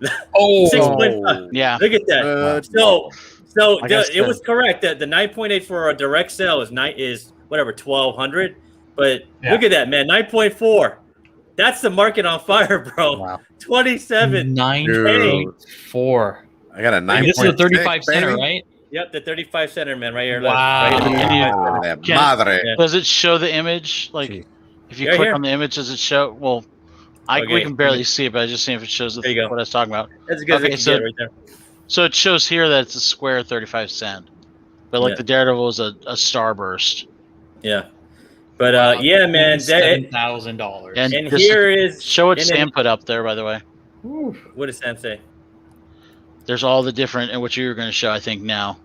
6.5. Yeah. Look at that. It was correct that the 9.8 for a direct sale is whatever 1,200, but look at that, man. 9.4. That's the market on fire, bro. Wow. 27. 9.4. I got a 9. This is a 35 center, right? Yep, the 35 center, man, right here. Wow. Right here. Does it show the image? Like, if you click on the image, does it show? Well, we can barely see it, but I just see if it shows what I was talking about. That's a good right there. So it shows here that it's a square 35 cent, but the Daredevil is a starburst. Yeah. But man, $7,000. And here is show its input up there, by the way. What does Sam say? There's all the different, and what you're going to show, I think now.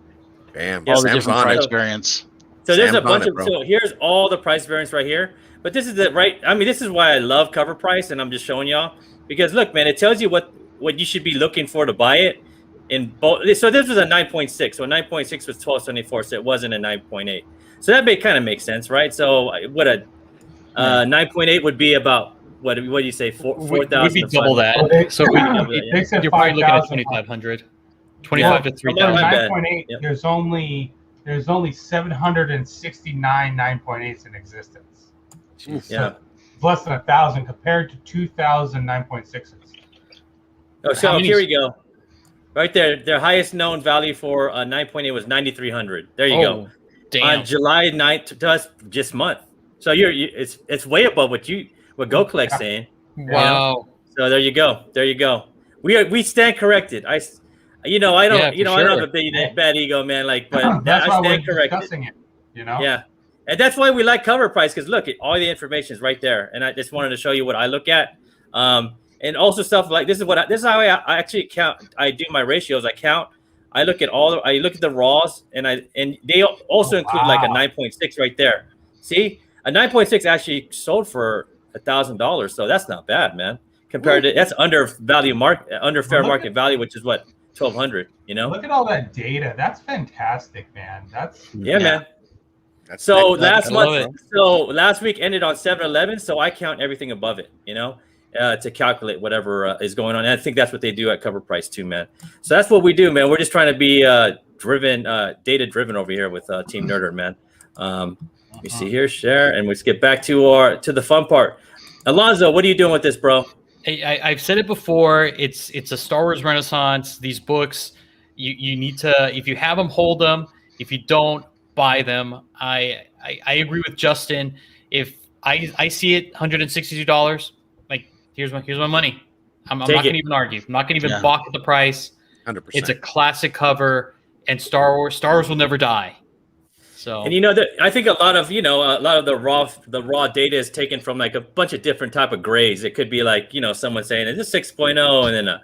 Bam. All the different price variants. So there's a bunch of. So here's all the price variants right here. But this is this is why I love Covr Price, and I'm just showing y'all because look, man, it tells you what you should be looking for to buy it. In both. So this was a 9.6. So 9.6 was 1274. So it wasn't a 9.8. So that kind of makes sense, right? So what a 9.8 would be about what do you say 4,000? Would be double that. So you're probably looking at 2,500, 25 to 3,000. 9.8. There's only 769 9.8s in existence. So less than 1,000 compared to 2,000 9.6s. Oh, so here we go. Right there, their highest known value for 9.8 was 9,300. There you go. Damn. On July 9th to us this month. So it's way above what Go Collect's saying. Wow. So there you go. We stand corrected. I don't have a bad ego, man. But I stand corrected. Discussing it, Yeah. And that's why we like Covr Price because look, all the information is right there. And I just wanted to show you what I look at. And also stuff like this is how I actually count. I do my ratios. I count. I look at the raws and they also include like a 9.6 right there. See, a 9.6 actually sold for $1,000, so that's not bad, man. Compared to that's under fair market value, which is what 1,200. Look at all that data. That's fantastic, man. Man. So last week ended on 7/11, so I count everything above it, to calculate whatever is going on. And I think that's what they do at Covr Price too, man. So that's what we do, man. We're just trying to be data driven over here with Team TeamNerdHerd, man. Let me see here, share, and let's get back to the fun part. Alonzo, what are you doing with this, bro? I've said it before. It's a Star Wars Renaissance. These books, you need to, if you have them, hold them. If you don't, buy them. I agree with Justin. If I see it, $162, like here's my money. I'm not going to even argue. I'm not going to even balk at the price. 100%. It's a classic cover, and Star Wars will never die. So, and I think a lot of the raw data is taken from like a bunch of different type of grades. It could be like someone saying it's a 6.0 and then a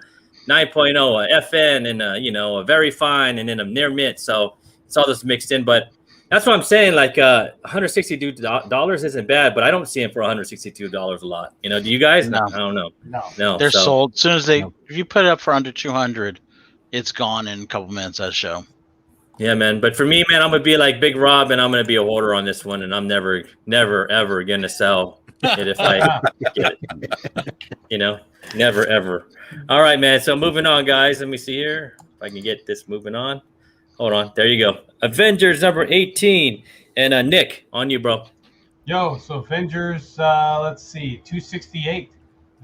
9.0, a FN, and a very fine, and then a near mint. So it's all this mixed in. But that's what I'm saying. Like $162 isn't bad, but I don't see them for $162 a lot. Do you guys? No. I don't know. No, they're sold as soon as if you put it up for under 200, it's gone in a couple minutes at show. Yeah, man. But for me, man, I'm gonna be like Big Rob, and I'm gonna be a holder on this one, and I'm never, ever gonna sell it if I get it. Never, ever. All right, man. So moving on, guys. Let me see here if I can get this moving on. Hold on. There you go. Avengers number 18, and Nick, on you, bro. Yo, so Avengers. Let's see, 268.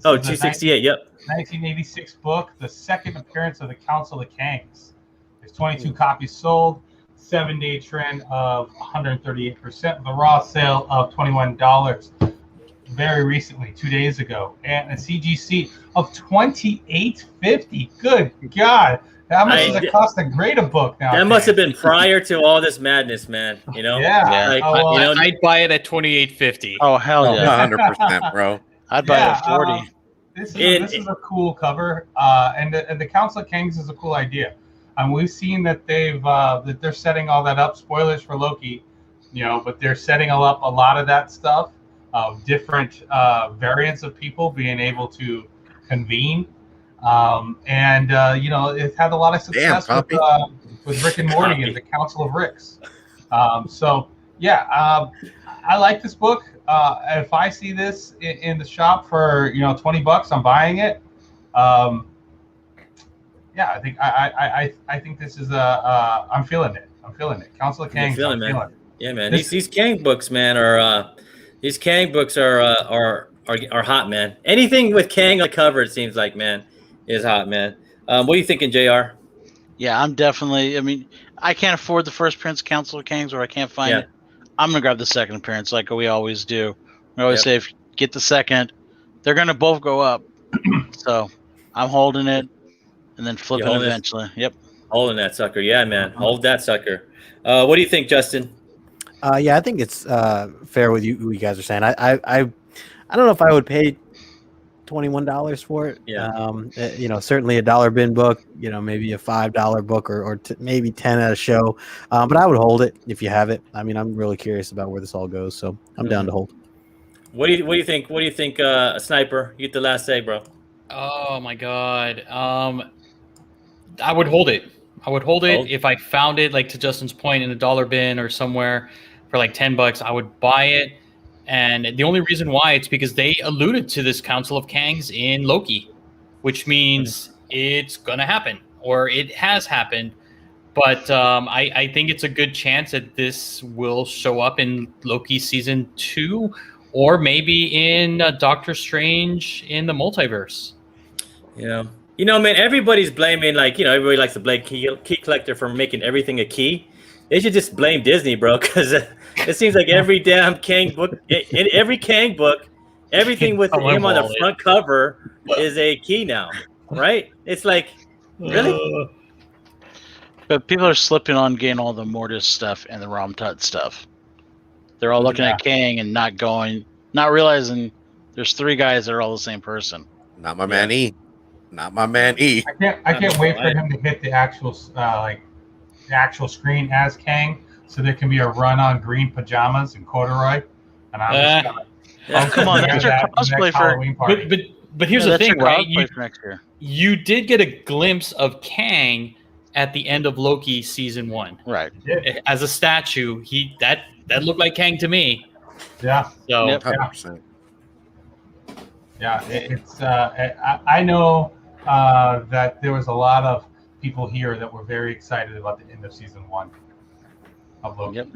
268. Yep. 1986 book, the second appearance of the Council of Kangs. There's 22 copies sold, 7-day trend of 138%, the raw sale of $21 very recently, 2 days ago, and a CGC of $28.50. Good God. How much does it cost to grade a book now? That must have been prior to all this madness, man. Yeah. Like, I'd buy it at $28.50. Oh, hell yeah. 100%, bro. I'd buy it at 40. This is a cool cover, and the Council of Kangs is a cool idea. We've seen that they're setting all that up. Spoilers for Loki, but they're setting up a lot of that stuff, different variants of people being able to convene, and it had a lot of success with Rick and Morty and the Council of Ricks. I like this book. If I see this in the shop for $20, I'm buying it. I think I think this is I'm feeling it. Council of Kangs. I'm feeling it. Yeah, man. These Kang books, man, are hot, man. Anything with Kang on the cover, it seems like, man, is hot, man. What are you thinking, JR? Yeah, I'm definitely. I mean, I can't afford the first Prince Council of Kangs, or I can't find it. I'm gonna grab the second appearance, like we always do. We always say, if you get the second, they're gonna both go up. So I'm holding it. And then flip it eventually. Yep. Holding that sucker. Yeah, man. Hold that sucker. What do you think, Justin? I think it's fair with you guys are saying. I don't know if I would pay $21 for it. Yeah. Certainly a dollar bin book, maybe a $5 book or maybe 10 at a show. But I would hold it if you have it. I mean, I'm really curious about where this all goes, so I'm down to hold. What do you think? What do you think, Sniper? You get the last say, bro. Oh my God. I would hold it. If I found it, like to Justin's point, in a dollar bin or somewhere for like $10. I would buy it. And the only reason why, it's because they alluded to this Council of Kangs in Loki, which means it's going to happen, or it has happened. But I think it's a good chance that this will show up in Loki season 2, or maybe in Doctor Strange in the multiverse. Man, everybody's blaming, everybody likes to blame Key Collector for making everything a key. They should just blame Disney, bro, because it seems like every damn Kang book, in every Kang book, everything with him on the front cover is a key now, right? It's like, really? But people are slipping on getting all the Mortis stuff and the Rom Tut stuff. They're all looking at Kang and not realizing there's 3 guys that are all the same person. Not my man E. I can't wait for him to hit the actual screen as Kang, so there can be a run on green pajamas and corduroy. And I'm just oh, come on, that's your cosplay for. But here's the thing, right? Next year. You did get a glimpse of Kang at the end of Loki season 1, right? As a statue, that looked like Kang to me. Yeah. So 100%. Yeah, it's. I know that there was a lot of people here that were very excited about the end of season 1 of Loki. Yep.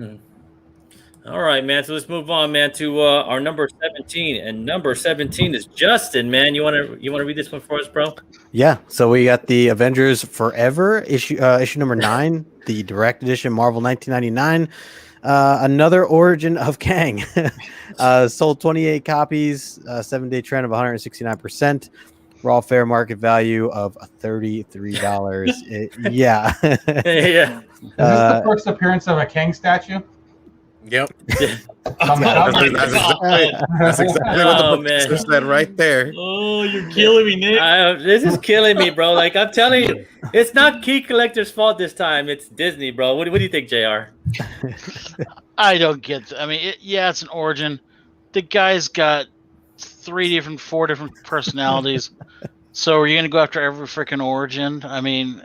All right, man. So let's move on, man, to our number 17. And number 17 is Justin, man. You wanna read this one for us, bro? Yeah. So we got the Avengers Forever issue number 9, the direct edition, Marvel 1999. Another origin of Kang. Sold 28 copies, 7-day trend of 169%. Raw fair market value of $33. Yeah. Yeah. Is this the first appearance of a Kang statue? Yep. Thumbs up. That's exactly what the professor said right there. Oh, you're killing me, Nick. This is killing me, bro. Like I'm telling you, it's not Key Collector's fault this time. It's Disney, bro. What do you think, JR? I don't get. I mean, it's an origin. The guy's got 4 different personalities. So are you gonna go after every freaking origin? I mean,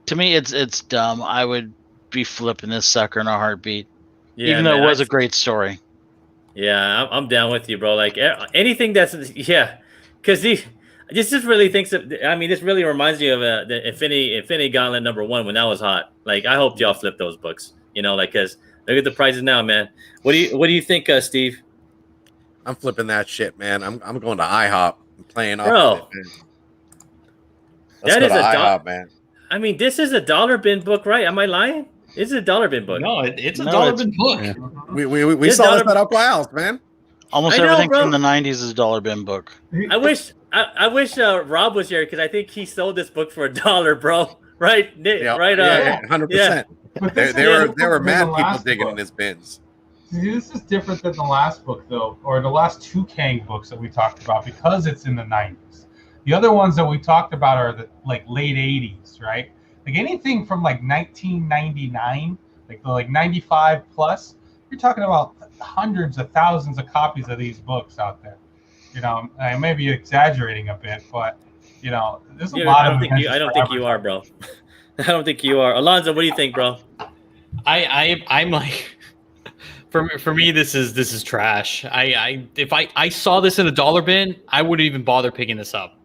to me, it's dumb. I would be flipping this sucker in a heartbit. Yeah, even though man, it was a great story. Yeah, I'm down with you, bro. Like anything that's because this just really thinks of. I mean, this really reminds me of the Infinity Gauntlet #1 when that was hot. Like I hope y'all flip those books. You know, like because look at the prices now, man. What do you think, Steve? I'm flipping that shit, man. I'm going to IHOP and playing off Bro, of it, man. Let's that go is to a IHOP, man. I mean, this is a dollar bin book, right? Am I lying? It's a dollar bin book. No, it's a dollar bin book. Yeah. We saw this at Uncle Al's, man. Almost I know, everything bro. from the 90s is a dollar bin book. I wish Rob was here because I think he sold this book for $1, bro. Right? Yeah, Right? yeah, 100%. But this There is were different mad than the people last digging book. in his bins. See, this is different than the last book, though, or the last 2 Kang books that we talked about because it's in the 90s. The other ones that we talked about are the late 80s, right? Like anything from like 1999, like 95 plus, you're talking about hundreds of thousands of copies of these books out there. You know, I may be exaggerating a bit, but you know, there's a lot of. I don't think you are, bro. I don't think you are. Alonzo, what do you think, bro? I'm like, for me, this is trash. If I saw this in a dollar bin, I wouldn't even bother picking this up.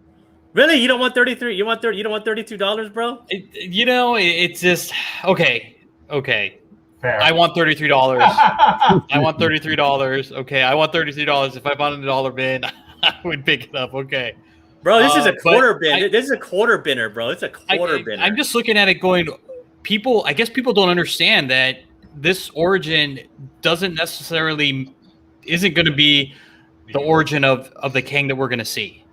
Really? You don't want 33? You want You don't want $32, bro? It's just okay. Fair. I want $33. I want $33. Okay, I want $33. If I bought it in a dollar bin, I would pick it up. Okay, Bro, this is a quarter but bin. This is a quarter binner, bro. It's a quarter binner. I'm just looking at it going, I guess people don't understand that this origin isn't going to be the origin of the Kang that we're going to see.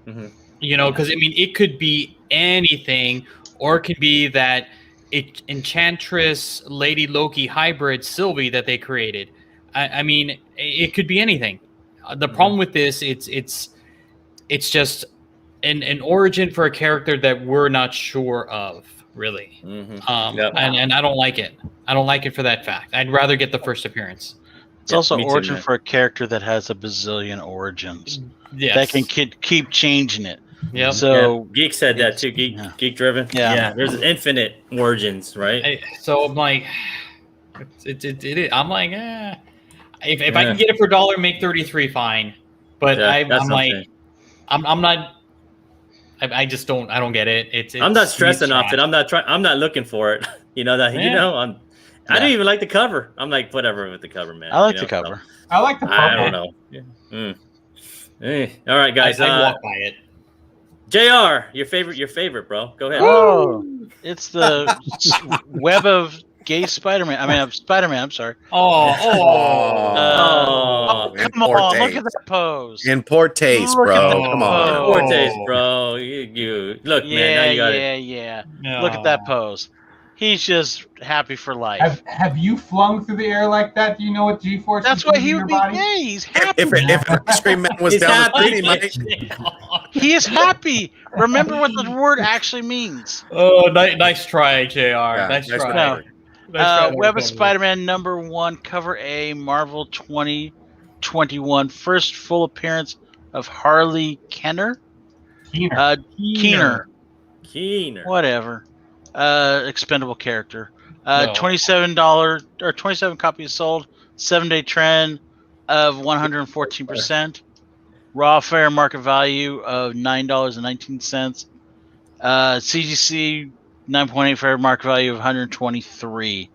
Mhm. You know, because I mean, it could be anything, or it could be that Enchantress Lady Loki hybrid Sylvie that they created. I mean, it could be anything. The problem with this, it's just an origin for a character that we're not sure of, really. Mm-hmm. Yep. And I don't like it. I don't like it for that fact. I'd rather get the first appearance. It's also me too, origin man. for a character that has a bazillion origins. Yes. That can keep changing it. Yep. So Geek said that too. Geek driven. Yeah. There's infinite origins, right? So I'm like, I'm like, if I can get it for $1, make 33, fine. But I'm like, I'm not. I just don't. I don't get it. I'm not stressing off it. I'm not looking for it. You know that. Yeah. You know. I didn't even like the cover. I'm like, whatever with the cover, man. I like the cover. I like the purple. I don't know. Yeah. All right, guys. I walk by it. JR, your favorite, bro. Go ahead. Oh, it's the web of gay Spider-Man. I mean, Spider-Man. I'm sorry. Oh, Come on, look at that pose. In poor taste, Look at bro. that Come on. pose. Poor taste, bro. You look, man. Now you got it. Yeah. No. Look at that pose. He's just happy for life. Have you flung through the air like that? Do you know what G-force? That's is why doing he to would your be body? gay. He's happy. If an ice cream man was He's down the happy. street, he might. He is happy. Remember what the word actually means. Oh, nice try, JR. Yeah, nice nice try. No. Nice try. Web of Spider-Man #1, cover A, Marvel 2021. First full appearance of Harley Keener. Keener. Whatever. Expendable character. No. $27 or 27 copies sold. 7-day trend of 114%. Raw fair market value of $9.19. CGC 9.8 fair market value of 123.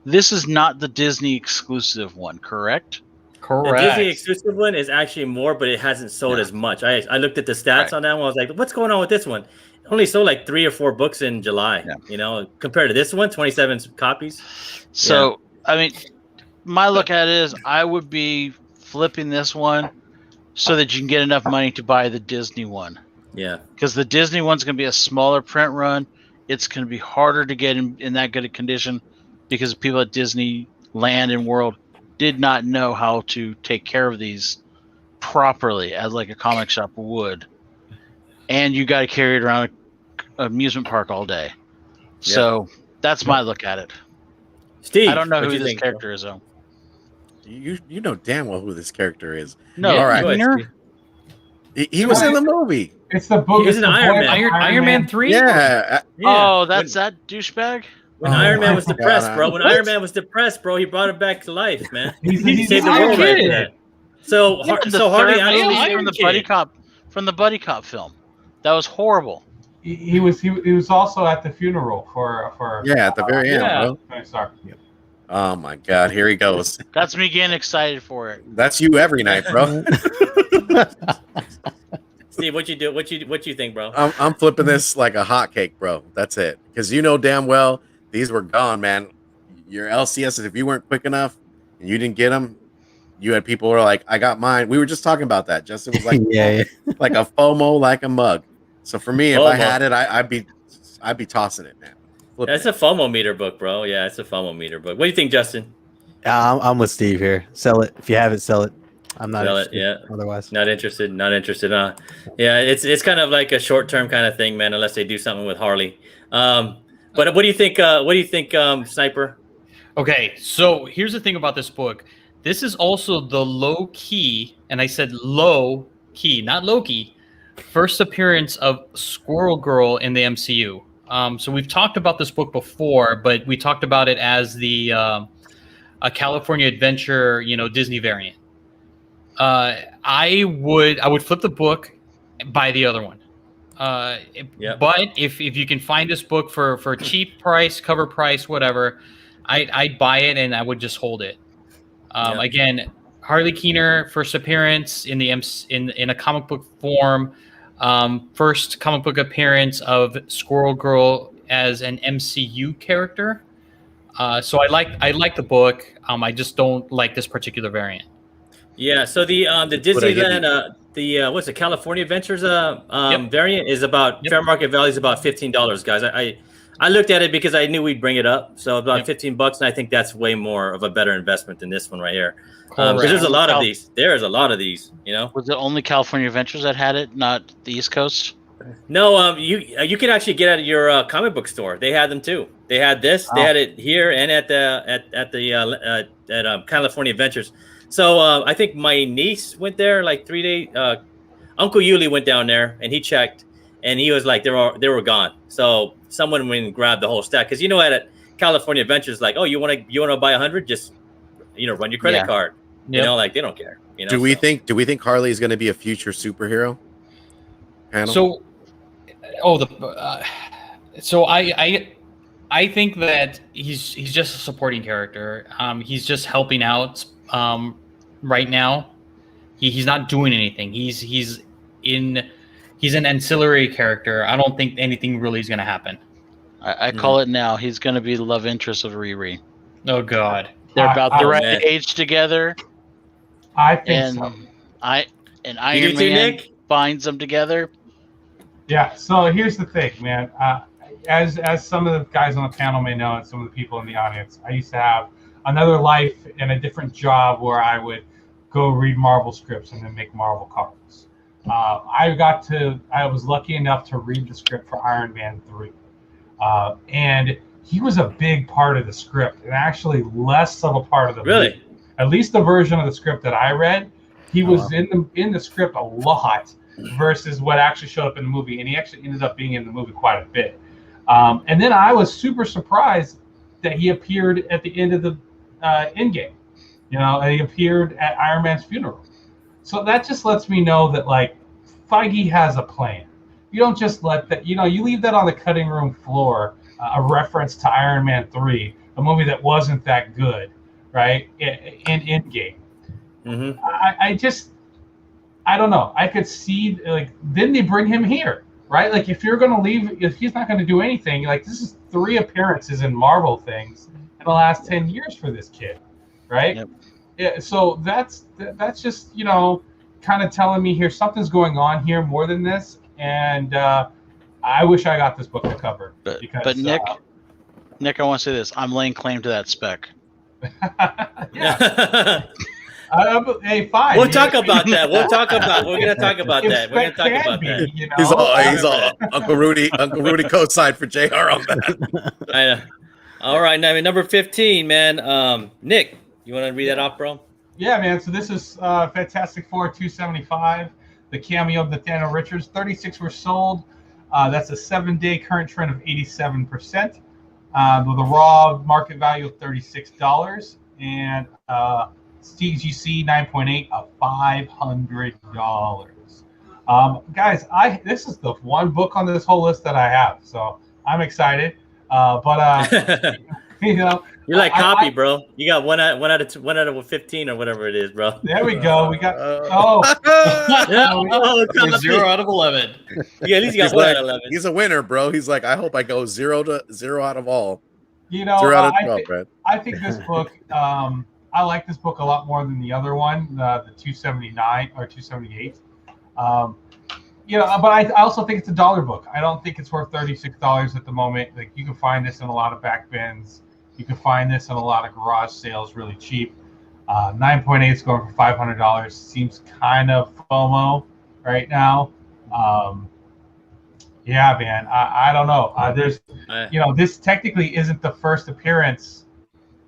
This is not the Disney exclusive one, correct? The Disney exclusive one is actually more, but it hasn't sold as much. I looked at the stats on that one. I was like, what's going on with this one? It only sold like 3 or 4 books in July, compared to this one, 27 copies. So, I mean, my look at it is I would be flipping this one so that you can get enough money to buy the Disney one. Yeah. Because the Disney one's going to be a smaller print run. It's going to be harder to get in that good a condition because people at Disneyland and World did not know how to take care of these properly as like a comic shop would. And you got to carry it around an amusement park all day. So that's my look at it. Steve, I don't know who this character is, though. You know damn well who this character is. No, all right. He was in the movie. It's the book. He was in Iron Man. Iron Man 3? Yeah. Oh, that's that douchebag? When Iron Man was depressed, bro. When Iron Man was depressed, bro, he brought him back to life, man. He saved the world right there. So Hardy, from the buddy cop film. That was horrible. He was also at the funeral for at the very end, bro. Sorry. Oh my God, here he goes. That's me getting excited for it. That's you every night, bro. Steve, what you think, bro? I'm flipping this like a hotcake, bro. That's it. Because you know damn well these were gone, man. Your LCSs, if you weren't quick enough and you didn't get them, you had people who were like, I got mine. We were just talking about that. Justin was like, like a FOMO, like a mug. So for me, if I had it, I'd be tossing it, man. That's a FOMO meter book, bro. Yeah, it's a FOMO meter book. What do you think, Justin? I'm with Steve here. Sell it. If you have it, sell it. I'm not interested. Yeah. Otherwise, not interested. Yeah, it's kind of like a short term kind of thing, man. Unless they do something with Harley. But what do you think? Sniper? Okay, so here's the thing about this book. This is also the low key, and I said low key, not low key, first appearance of Squirrel Girl in the MCU. So we've talked about this book before, but we talked about it as the a California Adventure, Disney variant. I would flip the book, buy the other one. But if you can find this book for a cheap price, cover price, whatever, I'd buy it and I would just hold it. Again, Harley Keener first appearance in a comic book form. First comic book appearance of Squirrel Girl as an MCU character. So I like the book. I just don't like this particular variant. Yeah. So the Disneyland what's the California Adventures variant is about fair market value is about $15, guys. I looked at it because I knew we'd bring it up. So about $15, and I think that's way more of a better investment than this one right here. Because there's a lot of these. There's a lot of these. Was it only California Adventures that had it, not the East Coast? No, you can actually get it at your comic book store. They had them too. They had this. They had it here and at California Adventures. So I think my niece went there like 3 days. Uncle Yuli went down there and he checked, and he was like, they were gone. So someone went and grabbed the whole stack because at California Adventures, like, oh, you want to buy 100? Just run your credit card. Like they don't care. Do we think Harley is going to be a future superhero? So, I think that he's just a supporting character. He's just helping out. Right now, he's not doing anything. He's an ancillary character. I don't think anything really is going to happen. I call it now. He's going to be the love interest of Riri. Oh God, they're about the right age together. I think so. Iron Man binds them together. Yeah. So here's the thing, man. As some of the guys on the panel may know, and some of the people in the audience, I used to have another life and a different job where I would go read Marvel scripts and then make Marvel comics. I was lucky enough to read the script for Iron Man 3. And he was a big part of the script, and actually less of a part of the movie. At least the version of the script that I read, he was in the script a lot versus what actually showed up in the movie, and he actually ended up being in the movie quite a bit. And then I was super surprised that he appeared at the end of the Endgame. And he appeared at Iron Man's funeral. So that just lets me know that, like, Feige has a plan. You don't just let that, you leave that on the cutting room floor, a reference to Iron Man 3, a movie that wasn't that good, right? In Endgame. Mm-hmm. I don't know. I could see, like, didn't they bring him here, right? Like, if you're going to leave, if he's not going to do anything, like, this is 3 appearances in Marvel things in the last 10 years for this kid, right? Yep. Yeah, so that's just, kind of telling me here something's going on here more than this, and I wish I got this book to cover. But Nick, I want to say this. I'm laying claim to that spec. Yeah. Hey, fine. We'll talk about that. We're gonna talk about that. We're gonna talk about that. He's all Uncle Rudy co-signed for JR on that. I know. All right, now number 15, man. Nick, you want to read that off, bro? Yeah, man. So this is Fantastic Four 275. The cameo of Nathaniel Richards. 36 were sold. That's a 7-day current trend of 87%, with a raw market value of $36 and CGC 9.8 of $500. Guys, this is the one book on this whole list that I have, so I'm excited. You're like copy, bro. You got one out of 15 or whatever it is, bro. There we go. We got 0 out of 11. Yeah, at least you got 1 out of 11. He's a winner, bro. He's like, I hope I go 0 out of all. 0 out of 12, Brad. I think this book. I like this book a lot more than the other one, the 279 or 278. But I also think it's a $1 book. I don't think it's worth $36 at the moment. Like, you can find this in a lot of back bins. You can find this in a lot of garage sales really cheap. 9.8 is going for $500. Seems kind of FOMO right now. Yeah, man. I don't know. This technically isn't the first appearance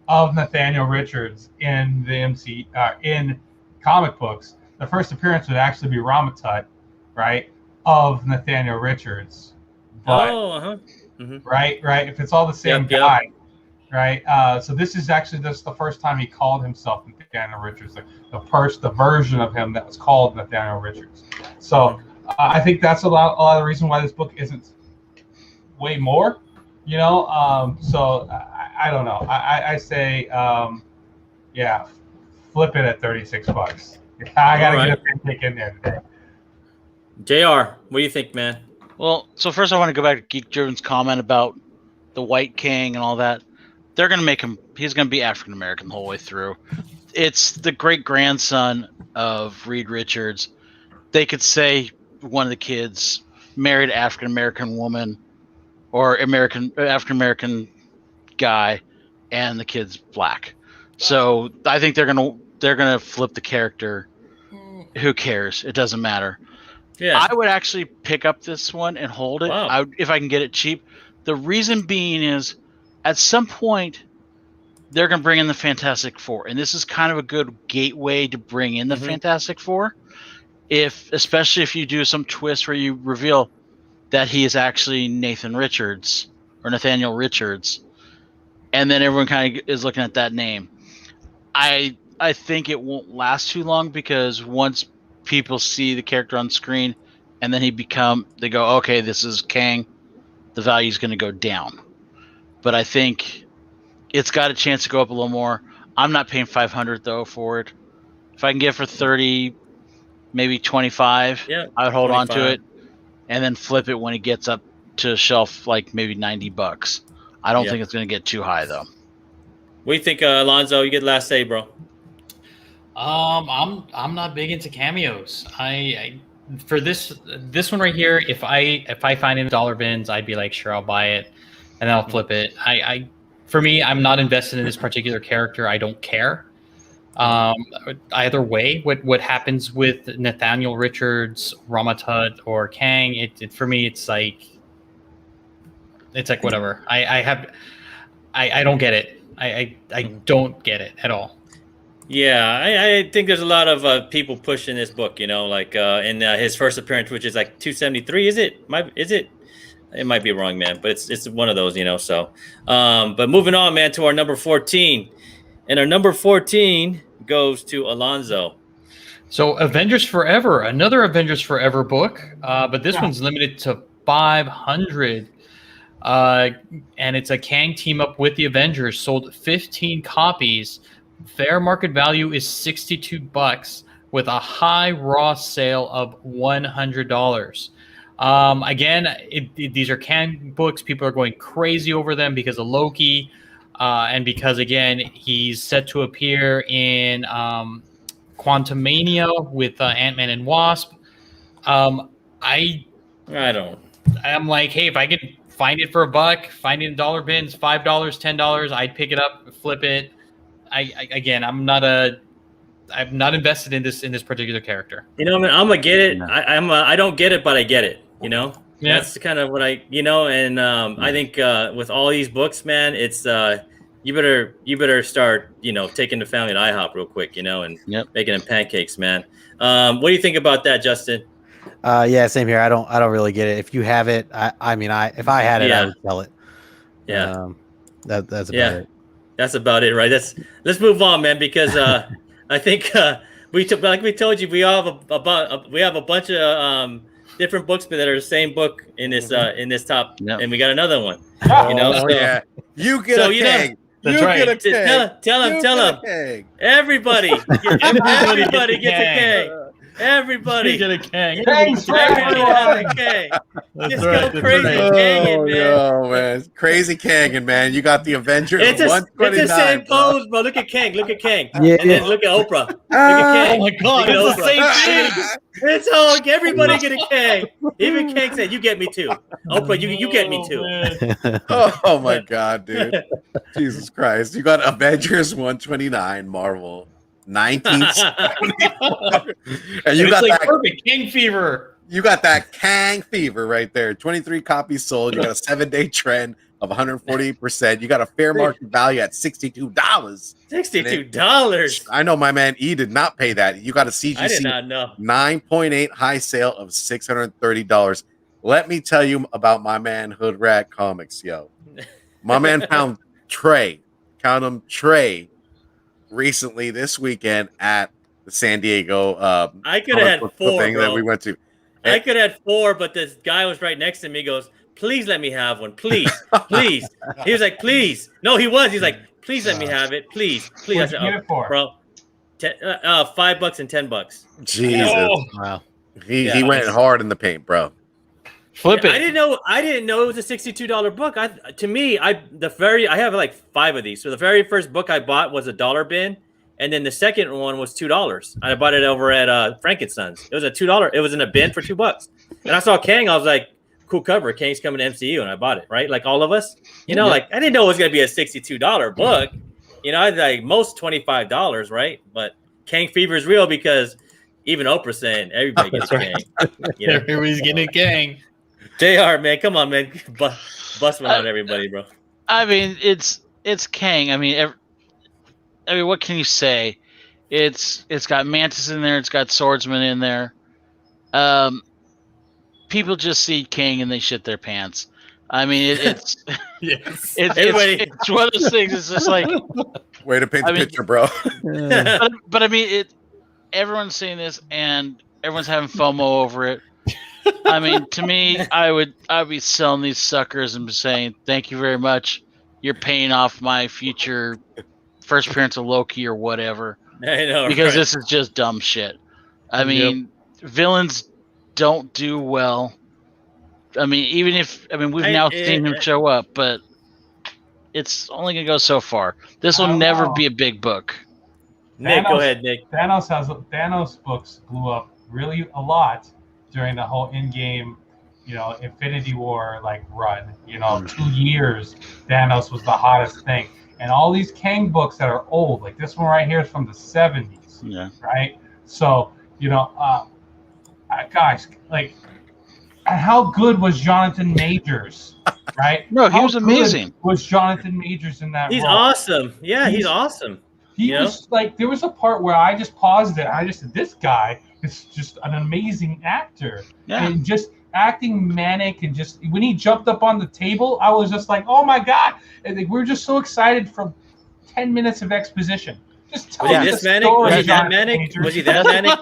of Nathaniel Richards in the in comic books. The first appearance would actually be Ramatut, right, of Nathaniel Richards. But, right. If it's all the same guy, right? So this is actually just the first time he called himself Nathaniel Richards, the version of him that was called Nathaniel Richards. So I think that's a lot of the reason why this book isn't way more. So I don't know. I say, flip it at $36. I gotta get a pick in there today. JR, what do you think, man? Well, so first I want to go back to Geek Driven's comment about the White King and all that. They're going to make him, he's going to be African American the whole way through. It's the great grandson of Reed Richards. They could say one of the kids married an African American woman or African American guy, and the kid's black. So I think they're gonna flip the character. Who cares? It doesn't matter. Yeah, I would actually pick up this one and hold it. Wow. If I can get it cheap. The reason being is, at some point, they're gonna bring in the Fantastic Four, and this is kind of a good gateway to bring in the Fantastic Four. Especially if you do some twist where you reveal that he is actually Nathaniel Richards, and then everyone kind of is looking at that name. I think it won't last too long, because once people see the character on screen and then they go, okay, this is Kang, the value is going to go down. But I think it's got a chance to go up a little more. I'm not paying $500 though for it. If I can get it for 30, maybe 25, I would hold 25. On to it and then flip it when it gets up to a shelf, like maybe $90. I don't think it's going to get too high though. What do you think, Alonzo? You get last say, bro. I'm not big into cameos. I for this one right here, if I find it in dollar bins, I'd be like, sure, I'll buy it, and then I'll flip it. For me, I'm not invested in this particular character. I don't care. Either way, what happens with Nathaniel Richards, Ramatut, or Kang, it for me, it's like whatever. I don't get it. I don't get it at all. Yeah, I think there's a lot of people pushing this book, like in his first appearance, which is like 273. Is it? It might be wrong, man, but it's one of those, so. But moving on, man, to our number 14. And our number 14 goes to Alonzo. So Avengers Forever, another Avengers Forever book, but this one's limited to 500. and it's a Kang team up with the Avengers. Sold 15 copies. Fair market value is $62 with a high raw sale of $100. Again, these are Kang books. People are going crazy over them because of Loki, and because again he's set to appear in Quantumania with Ant-Man and Wasp. I'm like, hey, if I can find it for $1, find it in dollar bins, $5, $10, I'd pick it up, flip it. I'm not invested in this particular character. You know, I'm gonna get it. I don't get it, but I get it. You know, that's kind of what I think with all these books, man, it's you better start taking the family to IHOP real quick, and making them pancakes, man. What do you think about that, Justin? Yeah, same here. I don't really get it. If you have it, if I had it, I would sell it. Yeah, that's about it. That's about it, right? Let's move on, man, because I think like we told you, we all have we have a bunch of different books that are the same book in this top, and we got another one. You get a Kang. That's right. Tell him. Everybody gets a Kang. Everybody get a Kang. Everybody has a Kang. Just go crazy Kanging, man. Oh man, crazy Kanging, man. You got the Avengers. It's the same pose, bro. Look at Kang. Yeah, and then look at Oprah. Look at Kang. Oh my God, it's the same thing. It's all everybody get a Kang. Even Kang said, "You get me too." Oprah, you get me too. Oh my God, dude. Jesus Christ. You got Avengers 129, Marvel 1974. And you got that perfect Kang fever. You got that Kang fever right there. 23 copies sold. You got a 7-day trend of 148%. You got a fair market value at $62. $62. I know my man E did not pay that. You got a CGC I did not know. 9.8 high sale of $630. Let me tell you about my man Hood Rat Comics, yo. My man found Trey. Count him, Trey. Recently this weekend at the San Diego I could have had 4 thing that we went to. I could have had 4, but this guy was right next to me. He goes, "Please let me have one, please." He was like, "Please." No, he's like, "Please let me have it, please." What'd you get it for? Bro, $5 and $10. Jesus. Wow. He went hard in the paint, bro. Flip it. I didn't know it was a $62 book. I have like 5 of these. So the very first book I bought was a $1 bin, and then the second one was $2. I bought it over at Frankenstein's. It was a $2. It was in a bin for $2. And I saw Kang. I was like, cool cover. Kang's coming to MCU, and I bought it. Right, like all of us. Like I didn't know it was gonna be a $62 book. I like most $25, right? But Kang fever is real because even Oprah saying everybody gets a Kang. Everybody's getting a Kang. JR, man, come on, man, bust one on everybody, bro. I mean, it's Kang. I mean, what can you say? It's got Mantis in there. It's got Swordsman in there. People just see Kang and they shit their pants. I mean, it's Yes. it's one of those things. It's just like Way to paint the picture, bro. but I mean, everyone's saying this and everyone's having FOMO over it. I mean, to me, I'd be selling these suckers and saying, "Thank you very much. You're paying off my future first appearance of Loki or whatever." I know, because this is just dumb shit. I mean, villains don't do well. I mean, we've now seen him show up, but it's only gonna go so far. This will never be a big book. Nick, go ahead, Nick. Thanos books blew up really a lot during the whole in-game, Infinity War run. 2 years, Thanos was the hottest thing, and all these Kang books that are old, like this one right here, is from the 70s. Yeah. Right. So guys, how good was Jonathan Majors? Right. No, he was amazing. Was Jonathan Majors in that? He's role? awesome. Yeah, he's awesome. He was there was a part where I just paused it. I just said, "This guy is just an amazing actor." Yeah. And just acting manic, and just when he jumped up on the table, I was just like, "Oh my God." And we were just so excited from 10 minutes of exposition. Just tell Was he this manic? Was he that manic? Was he that manic?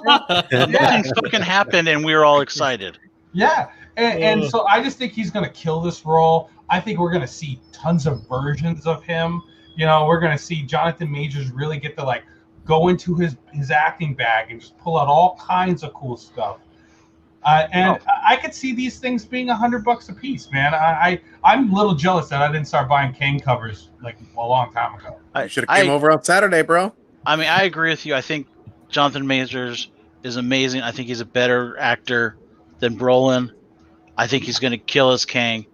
Nothing fucking happened and we were all excited. Yeah. And so I just think he's going to kill this role. I think we're going to see tons of versions of him. You know, we're going to see Jonathan Majors really get to like go into his acting bag and just pull out all kinds of cool stuff. I could see these things being $100 a piece, man. I'm a little jealous that I didn't start buying Kang covers like a long time ago. You should have came over on Saturday, bro. I mean, I agree with you. I think Jonathan Majors is amazing. I think he's a better actor than Brolin. I think he's going to kill as Kang.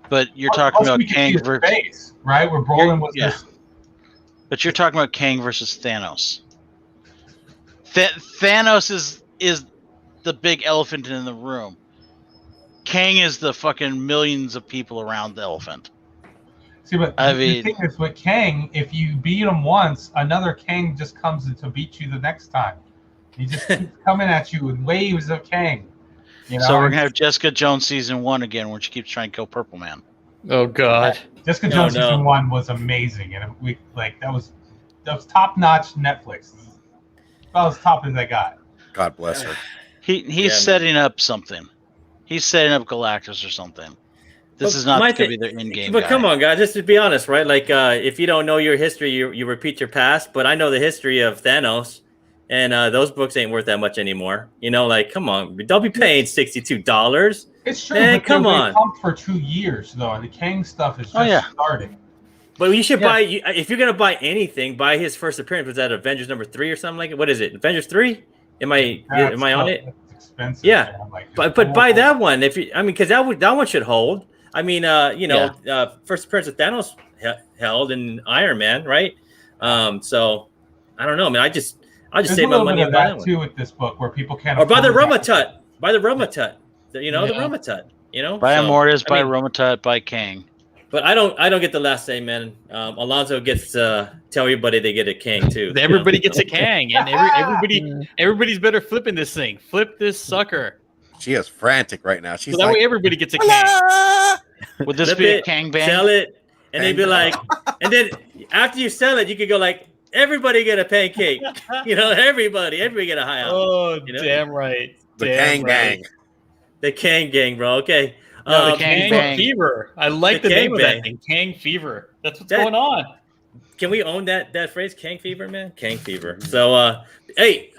But you're talking about Kang versus face, right? Where Brolin was just... But you're talking about Kang versus Thanos. Thanos is the big elephant in the room. Kang is the fucking millions of people around the elephant. See, but the thing is with Kang, if you beat him once, another Kang just comes in to beat you the next time. He just keeps coming at you with waves of Kang. You know? So we're gonna have Jessica Jones season 1 again, where she keeps trying to kill Purple Man. Oh God! Jessica Jones season 1 was amazing, and that was top notch Netflix. About as top as I got. God bless her. He's setting up something. He's setting up Galactus or something. This is not going to be their in-game But guy. come on, guys, just to be honest, right? Like, if you don't know your history, you repeat your past. But I know the history of Thanos, and those books ain't worth that much anymore. You know, like, come on, don't be paying $62. It's true. Man, but come on. They pumped for 2 years though, and the Kang stuff is just starting. But you should buy. If you're gonna buy anything, buy his first appearance. Was that Avengers #3 or something like it? What is it? Avengers 3? Am I on it? It's expensive. Yeah, but buy that one because that one should hold. I mean, first appearance of Thanos held in Iron Man, right? So I don't know, man. I'll just save my money and buy that one too with this book, where people can't. Or buy the Roma-Tut. Buy the Roma-Tut. The Roma-Tut. Buy Immortus, buy Roma-Tut, buy Kang. But I don't get the last say, man. Alonzo gets to tell everybody they get a Kang too. Everybody gets a Kang, and everybody's better flipping this thing. Flip this sucker. She is frantic right now. She's so that way everybody gets a Kang. Would this be a Kang bang? Sell it, and they'd be like, and then after you sell it, you could go like, everybody get a pancake. Everybody get a high out. Oh, damn right. The Kang gang. The Kang gang, bro. Okay. The Kang Fever. I like the name of that thing. Kang Fever. That's what's going on. Can we own that phrase, Kang Fever, man? Kang Fever. So, hey,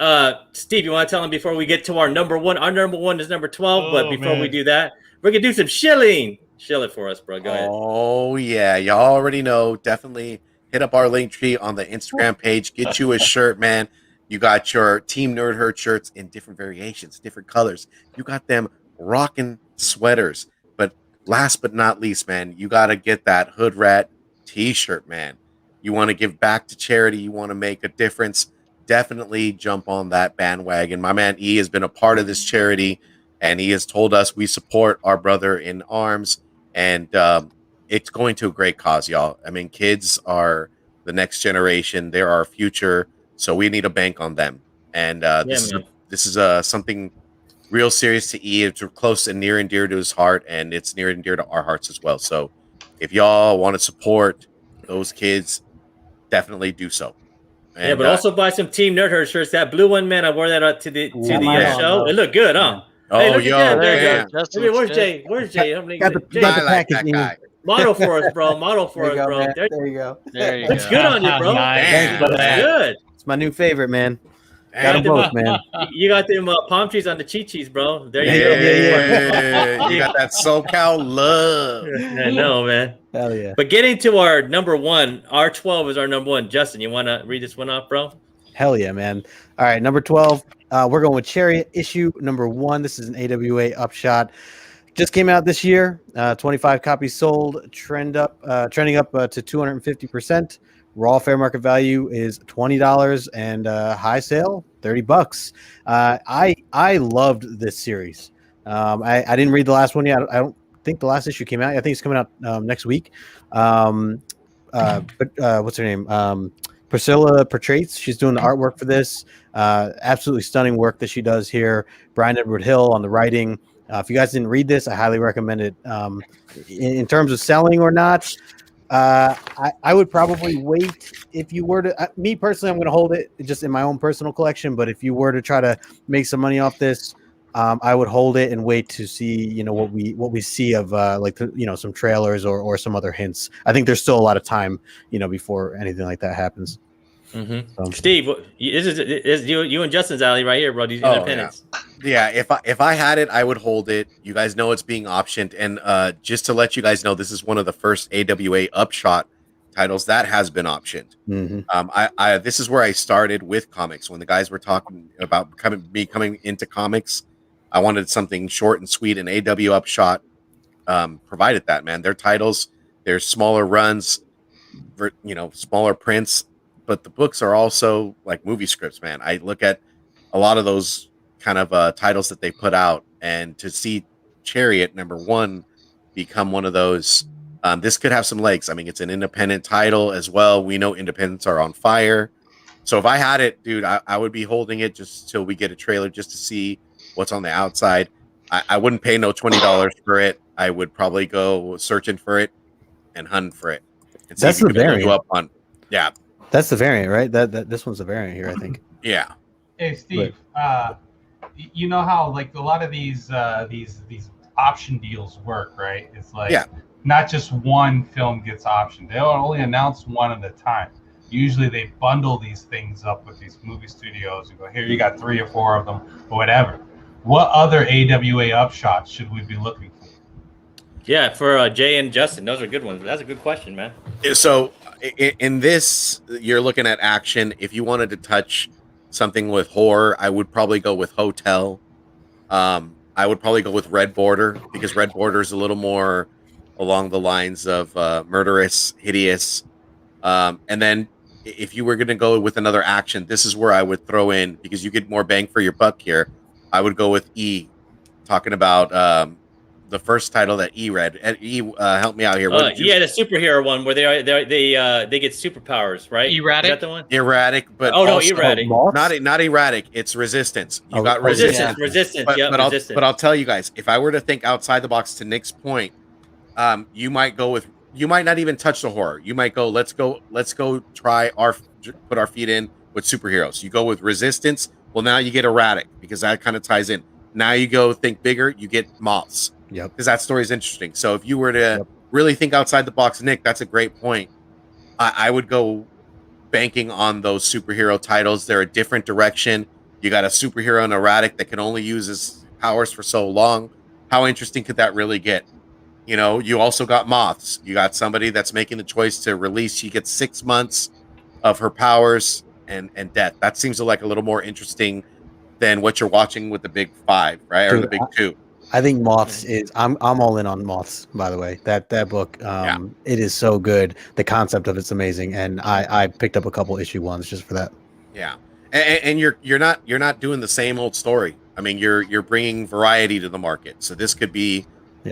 Steve, you want to tell them before we get to our number one? Our number one is number 12, but before we do that, we're going to do some shilling. Shill it for us, bro. Go ahead. Oh, yeah. Y'all already know. Definitely hit up our link tree on the Instagram page. Get you a shirt, man. You got your Team Nerd Herd shirts in different variations, different colors. You got them rocking sweaters. But last but not least, man, you got to get that Hood Rat t-shirt, man. You want to give back to charity. You want to make a difference. Definitely jump on that bandwagon. My man E has been a part of this charity, and he has told us we support our brother in arms, and it's going to a great cause, y'all. I mean, kids are the next generation. They're our future, so we need to bank on them. And this is something real serious to E. It's close and near and dear to his heart, and it's near and dear to our hearts as well. So if y'all want to support those kids, definitely do so. And, but also buy some Team NerdHerd shirts. That blue one, man, I wore that up to the show. It looked good, huh? Oh, hey, look yo, at that. there you go. Where's Jay? Where's Jay? Got the package. That guy. Model for us, bro. Model for us, bro. There you go. Looks good on you, bro. Nice. Looks good. It's my new favorite, man. Got them both, man. You got them palm trees on the chi-chis, bro. There you go. You got that SoCal love. I know, man. Hell yeah. But getting to our number one, our 12 is our number one. Justin, you want to read this one off, bro? Hell yeah, man. All right, number 12. We're going with Chariot issue number 1. This is an AWA upshot. Just came out this year. 25 copies sold. Trending up to 250%. Raw fair market value is $20 and high sale $30. I loved this series. I didn't read the last one yet. I don't think the last issue came out. I think it's coming out next week. But what's her name? Priscilla Portraits. She's doing the artwork for this. Absolutely stunning work that she does here. Brian Edward Hill on the writing. If you guys didn't read this, I highly recommend it. In terms of selling or not, I would probably wait if you were to. Me personally, I'm going to hold it just in my own personal collection. But if you were to try to make some money off this, I would hold it and wait to see, what we see of some trailers or some other hints. I think there's still a lot of time, before anything like that happens. So. Steve, this is you and Justin's alley right here, bro. These independents. Yeah, if I had it, I would hold it. You guys know it's being optioned, and just to let you guys know, this is one of the first AWA Upshot titles that has been optioned. I this is where I started with comics when the guys were talking about coming into comics. I wanted something short and sweet, and AW Upshot provided that. Man, their titles, their smaller runs, smaller prints. But the books are also like movie scripts, man. I look at a lot of those kind of titles that they put out, and to see Chariot #1 become one of those, this could have some legs. I mean, it's an independent title as well. We know independents are on fire. So if I had it, dude, I would be holding it just till we get a trailer just to see what's on the outside. I wouldn't pay no $20 for it. I would probably go searching for it and hunting for it. And see that's the variant. Yeah. That's the variant, right? That this one's a variant here, I think. Yeah. Hey, Steve. You know how like a lot of these option deals work, right? It's like not just one film gets optioned. They'll only announce one at a time. Usually they bundle these things up with these movie studios and go, here, you got 3 or 4 of them or whatever. What other AWA upshots should we be looking for? Yeah, for Jay and Justin, those are good ones. That's a good question, man. So in this, you're looking at action. If you wanted to touch something with horror, I would probably go with Hotel. I would probably go with Red Border, because Red Border is a little more along the lines of murderous, hideous. And then if you were going to go with another action, this is where I would throw in, because you get more bang for your buck here. I would go with E, talking about the first title that E read. And E, help me out here. The superhero one where they get superpowers, right? Erratic. Is that the one? Erratic, but erratic. Not erratic. It's Resistance. You got Resistance. Resistance. But I'll tell you guys, if I were to think outside the box, to Nick's point, you might not even touch the horror. You might go, let's go put our feet in with superheroes. You go with Resistance. Well, now you get Erratic, because that kind of ties in. Now you go think bigger, you get Moths. Yep. Because that story is interesting. So if you were to really think outside the box, Nick, that's a great point. I would go banking on those superhero titles. They're a different direction. You got a superhero in Erratic that can only use his powers for so long. How interesting could that really get? You also got Moths. You got somebody that's making the choice to release. She gets 6 months of her powers and death. That seems like a little more interesting than what you're watching with the big 5, right? Or the big 2. I think Moths is. I'm all in on Moths. By the way, that book, it is so good. The concept of it's amazing, and I picked up a couple issue 1s just for that. Yeah, and you're not doing the same old story. I mean, you're bringing variety to the market. So this could be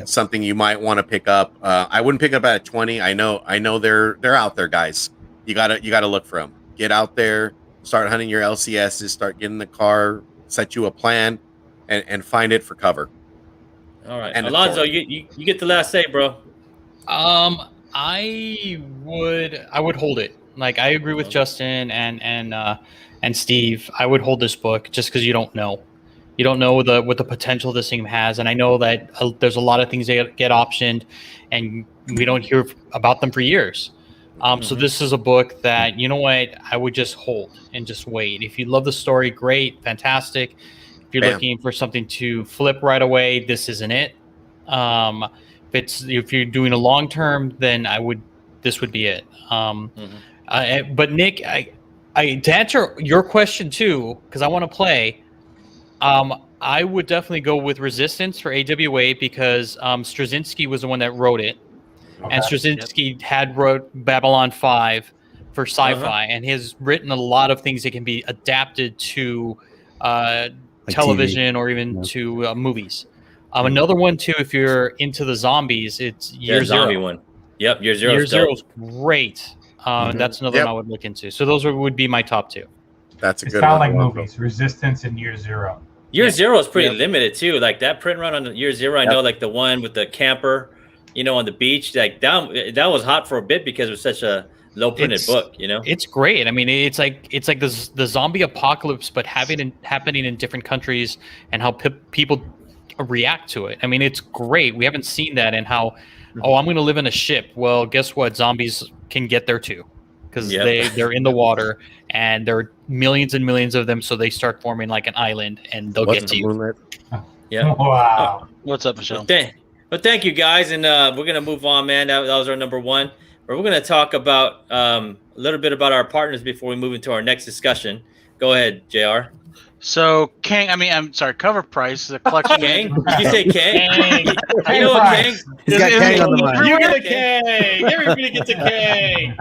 something you might want to pick up. I wouldn't pick up at 20. I know they're out there, guys. You gotta look for them. Get out there, start hunting your LCSs, start getting in the car, set you a plan, and find it for cover. All right, and Alonzo, you get the last say, bro. I would hold it. Like, I agree with Justin and Steve. I would hold this book just because you don't know. You don't know what the potential this thing has, and I know that there's a lot of things that get optioned, and we don't hear about them for years. So this is a book that, you know what, I would just hold and just wait. If you love the story, great, fantastic. If you're looking for something to flip right away, this isn't it. If you're doing a long term, then this would be it. But Nick, to answer your question too, because I want to play, I would definitely go with Resistance for AWA, because Straczynski was the one that wrote it. Okay. And Straczynski had wrote Babylon 5 for sci-fi, and has written a lot of things that can be adapted to television TV. Or even to movies. Another one too, if you're into the zombies, it's Year Zero. Zombie one. Yep, Year Zero. Year Zero is great. That's another one I would look into. So those would be my top 2. That's a good one. It sound like movies. Resistance and Year Zero. Year Zero is pretty limited too. Like that print run on Year Zero, I know, like the one with the camper, on the beach. Like that was hot for a bit because it was such a low printed book, you know. It's great. I mean, it's like the zombie apocalypse, but happening in different countries and how people react to it. I mean, it's great. We haven't seen that, and how I'm going to live in a ship. Well, guess what? Zombies can get there too, because they're in the water, and there are millions and millions of them. So they start forming like an island, and they'll get to you. Moonlit? Yeah. Wow. What's up, Michelle? Well, thank you guys, and we're gonna move on, man. That was our number one. But we're gonna talk about a little bit about our partners before we move into our next discussion. Go ahead, Jr. So I'm sorry. Covr Price is a collection. Kang? Did you say Kang? Kang. You know what, Kang? He's got Kang on the mind. You get a Kang. Everybody gets a Kang.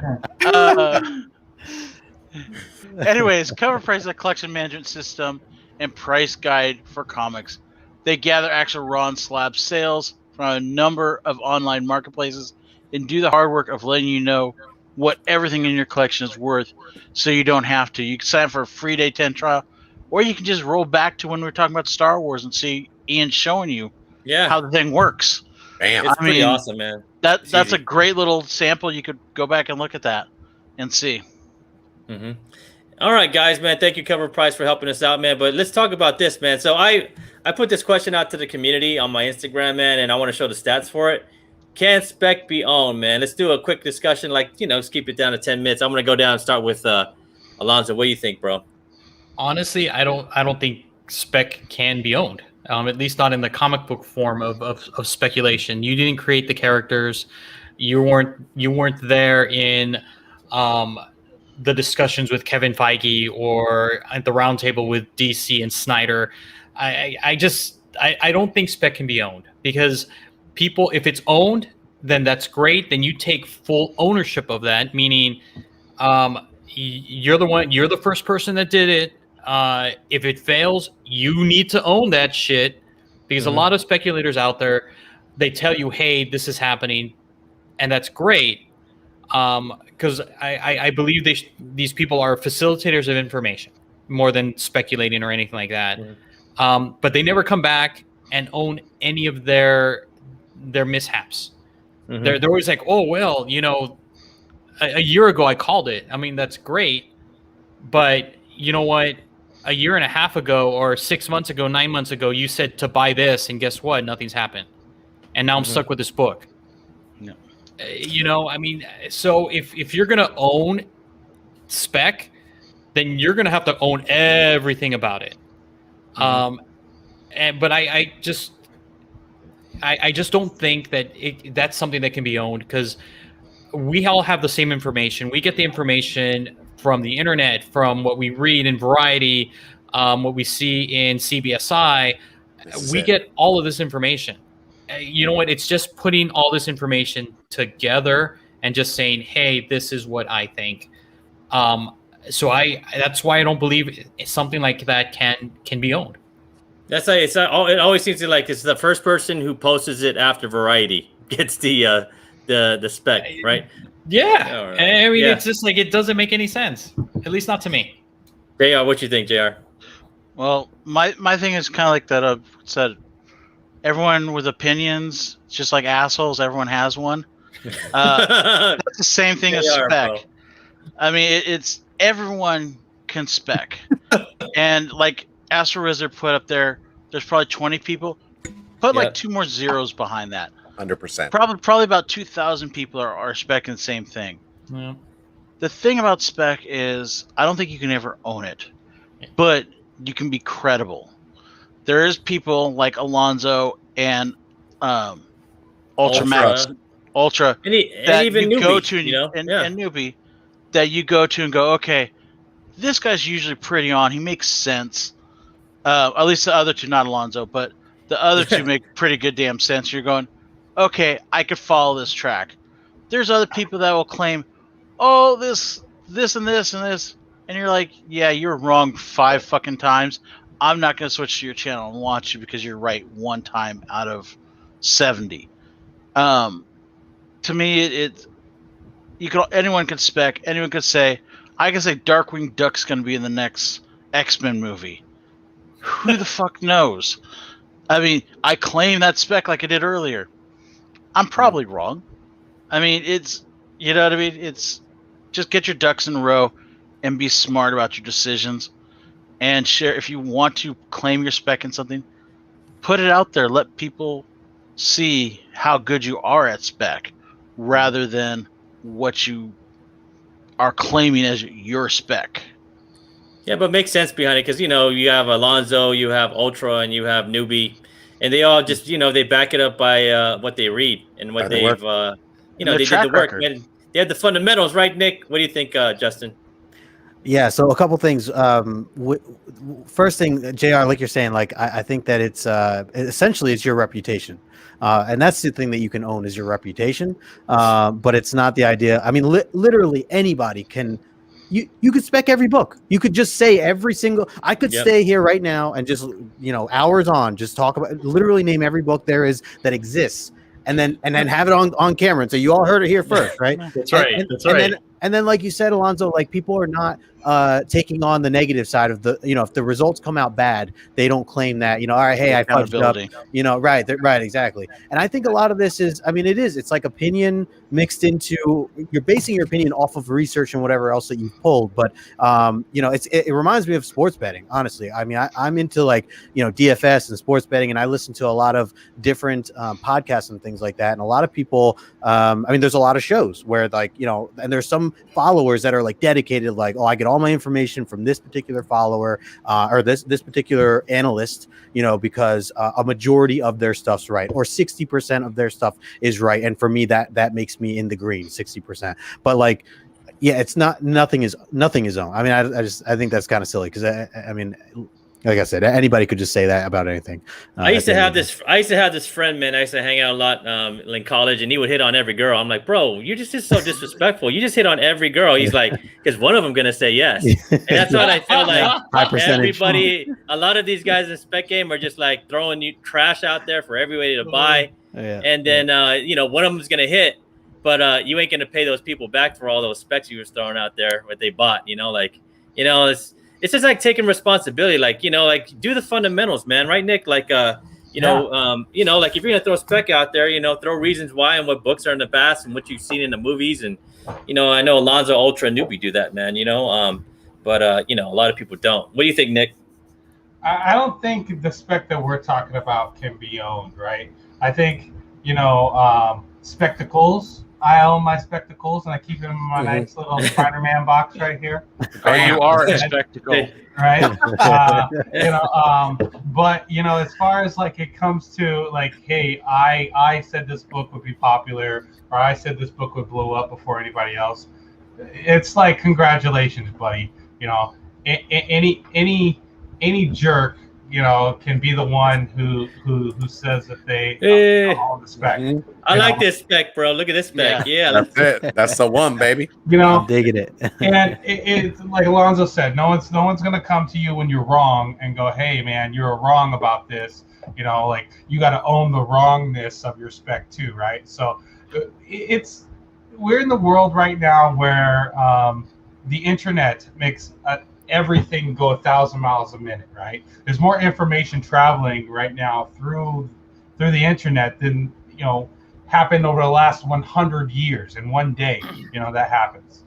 Anyways, Covr Price is a collection management system and price guide for comics. They gather actual raw and slab sales from a number of online marketplaces and do the hard work of letting you know what everything in your collection is worth, so you don't have to. You can sign up for a free day 10 trial, or you can just roll back to when we were talking about Star Wars and see Ian showing you how the thing works. Bam. It's pretty awesome, man. That's a great little sample. You could go back and look at that and see. Mm-hmm. All right, guys, man. Thank you, Covr Price, for helping us out, man. But let's talk about this, man. So I put this question out to the community on my Instagram, man, and I want to show the stats for it. Can spec be owned, man? Let's do a quick discussion, let's keep it down to 10 minutes. I'm going to go down and start with Alonzo. What do you think, bro? Honestly, I don't think spec can be owned. At least not in the comic book form of speculation. You didn't create the characters. You weren't there in the discussions with Kevin Feige or at the roundtable with DC and Snyder. I don't think spec can be owned, because people, if it's owned, then that's great. Then you take full ownership of that, meaning you're the first person that did it. If it fails, you need to own that shit, because a lot of speculators out there, they tell you, hey, this is happening, and that's great. Because I believe these people are facilitators of information more than speculating or anything like that. But they never come back and own any of their mishaps. They're always like, oh, well, a year ago I called it. I mean, that's great. But you know what? A year and a half ago, or 6 months ago, 9 months ago, you said to buy this, and guess what? Nothing's happened. And now I'm stuck with this book. I mean, so if you're going to own spec, then you're going to have to own everything about it. But I just don't think that that's something that can be owned, because we all have the same information. We get the information from the internet, from what we read in Variety, what we see in CBSI. We get all of this information. You know what? It's just putting all this information together and just saying, hey, this is what I think. So that's why I don't believe something like that can be owned. It always seems like it's the first person who posts it after Variety gets the spec, right? Yeah. I mean, it's just like, it doesn't make any sense, at least not to me. JR, what you think, JR? Well, my thing is kind of like that. I've said, everyone with opinions, just like assholes, everyone has one. That's the same thing as spec. Bro. I mean, it's everyone can spec. And like Astro Wizard put up there's probably 20 people. Put like 2 more zeros behind that. 100%. Probably about 2,000 people are specking the same thing. Yeah. The thing about spec is, I don't think you can ever own it, but you can be credible. There is people like Alonzo and Ultra and even you Newbie, go to and Newbie, that you go to and go, okay, this guy's usually pretty on. He makes sense. At least the other two, not Alonzo, but the other two make pretty good damn sense. You're going, okay, I could follow this track. There's other people that will claim, oh, this and this and this, and you're like, yeah, you're wrong 5 fucking times. I'm not going to switch to your channel and watch you because you're right 1 time out of 70. To me, anyone can spec. Anyone could say, I can say Darkwing Duck's going to be in the next X-Men movie. Who the fuck knows? I mean, I claim that spec like I did earlier. I'm probably wrong. I mean, it's, you know what I mean? just get your ducks in a row and be smart about your decisions and share. If you want to claim your spec in something, put it out there. Let people see how good you are at spec rather than what you are claiming as your spec. Yeah, but makes sense behind it because, you have Alonzo, you have Ultra, and you have Newbie, and they all just, they back it up by what they read and what they've, they did the work. Man. They have the fundamentals, right, Nick? What do you think, Justin? Yeah, so a couple things. First thing, JR, like you're saying, like I think that it's essentially it's your reputation, and that's the thing that you can own is your reputation. But it's not the idea. I mean, literally anybody can. You could spec every book. You could just say every single. I could stay here right now and just hours on just talk about literally name every book there is that exists, and then have it on camera. And so you all heard it here first, right? That's right. That's right. And then, like you said, Alonzo, like people are not taking on the negative side of the, if the results come out bad, they don't claim that, all right, hey, I fudged up, right, exactly. And I think a lot of this is, I mean, it's like opinion mixed into, you're basing your opinion off of research and whatever else that you've pulled. But, it reminds me of sports betting, honestly. I mean, I'm into like, DFS and sports betting, and I listen to a lot of different podcasts and things like that. And a lot of people, I mean, there's a lot of shows where like, and there's some followers that are like dedicated, like, oh, I get all my information from this particular follower or this particular analyst, because a majority of their stuff's right, or 60% of their stuff is right. And for me, that makes me in the green, 60%. But like, yeah, it's nothing is own. I mean, I think that's kind of silly because I mean, like I said, anybody could just say that about anything. I used to have this friend, man. I used to hang out a lot in college, and he would hit on every girl. I'm like, bro, you're just so disrespectful. You just hit on every girl. He's like, because one of them gonna say yes, and that's what I feel like. Everybody, a lot of these guys in spec game are just like throwing you trash out there for everybody to buy, and then one of them's gonna hit, but you ain't gonna pay those people back for all those specs you was throwing out there what they bought. It's just like taking responsibility, like do the fundamentals, man, right, Nick? Like, like if you're gonna throw spec out there, throw reasons why and what books are in the past and what you've seen in the movies, and I know Alonzo, Ultra, and Newbie do that, man. But a lot of people don't. What do you think, Nick? I don't think the spec that we're talking about can be owned, right? I think spectacles. I own my spectacles, and I keep them in my nice little Spider-Man box right here. Oh, you are a spectacle, right? But as far as like it comes to like, hey, I said this book would be popular, or I said this book would blow up before anybody else. It's like, congratulations, buddy. Any jerk, can be the one who says that they own the spec. I like this spec, bro. Look at this spec. Yeah, that's it. That's the one, baby. I'm digging it. And it's like Alonzo said, no one's gonna come to you when you're wrong and go, hey man, you're wrong about this. Like you got to own the wrongness of your spec too, right? So we're in the world right now where the internet makes everything go 1,000 miles a minute, right? There's more information traveling right now through the internet than happened over the last 100 years in one day. That happens.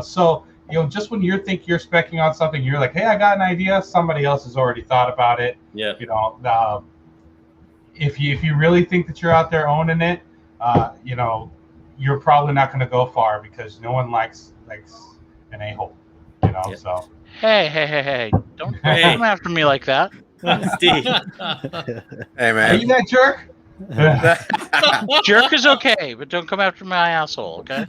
So just when you think you're specking on something, you're like, hey, I got an idea. Somebody else has already thought about it. Yeah. If you really think that you're out there owning it, you're probably not going to go far because no one likes an a-hole. So. Hey! Don't come after me like that, Steve. Hey, man. Are you that jerk? Jerk is okay, but don't come after my asshole, okay?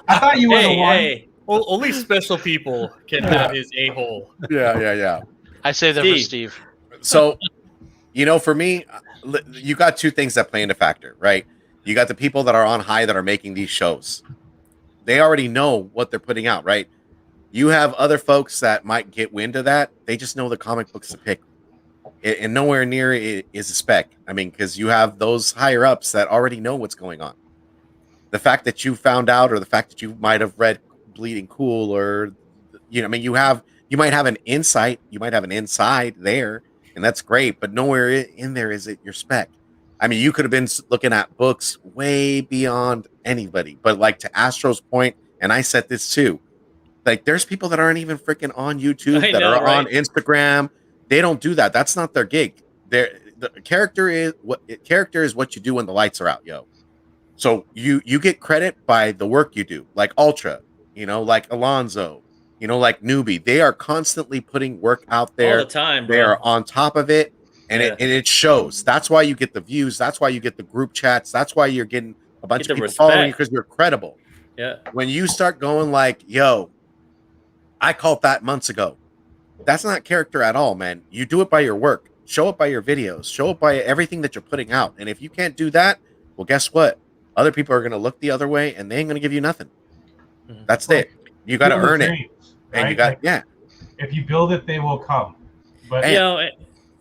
I thought you were the one. Hey. Only special people can have his a-hole. Yeah. I say that for Steve. So, for me, you got two things that play into factor, right? You got the people that are on high that are making these shows. They already know what they're putting out, right? You have other folks that might get wind of that. They just know the comic books to pick. And nowhere near it is a spec. I mean, because you have those higher ups that already know what's going on. The fact that you found out, or the fact that you might have read Bleeding Cool, or you might have an insight, you might have an inside there, and that's great. But nowhere in there is it your spec. I mean, you could have been looking at books way beyond anybody. But like to Astro's point, and I said this too. Like, there's people that aren't even freaking on YouTube, I that know, are on right? Instagram. They don't do that. That's not their gig. The character is what you do when the lights are out, yo. So you get credit by the work you do, like Ultra, like Alonzo, like Newbie. They are constantly putting work out there all the time, bro. They are on top of it, and Yeah. it shows. That's why you get the views. That's why you get the group chats. That's why you're getting a bunch Get of the people following you, respect. because you're credible. Yeah. When you start going like, yo, I called that months ago. That's not character at all, man. You do it by your work. Show it by your videos. Show it by everything that you're putting out. And if you can't do that, well, guess what? Other people are going to look the other way, and they ain't going to give you nothing. That's it. You got to Build the earn it. dreams, And right? you got, Like, yeah. if you build it, they will come. But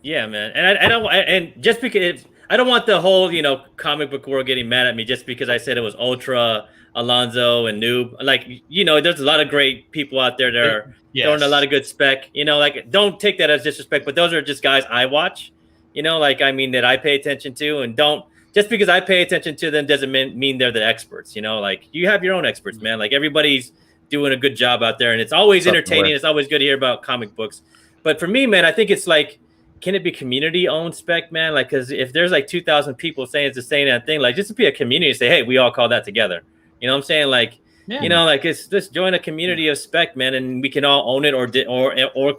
Yeah, man. And I don't, and just because I don't want the whole, comic book world getting mad at me just because I said it was Ultra, Alonzo, and Noob. Like, there's a lot of great people out there that are throwing a lot of good spec. Like, don't take that as disrespect, but those are just guys I watch. That I pay attention to, and don't just because I pay attention to them doesn't mean they're the experts. Like, you have your own experts, man. Like, everybody's doing a good job out there, and it's always entertaining. It's always good to hear about comic books. But for me, man, I think it's like, can it be community-owned spec, man? Like, because if there's like 2,000 people saying it's the same thing, like, just to be a community, say, hey, we all call that together. You know what I'm saying? Like, it's just join a community of spec, man, and we can all own it, or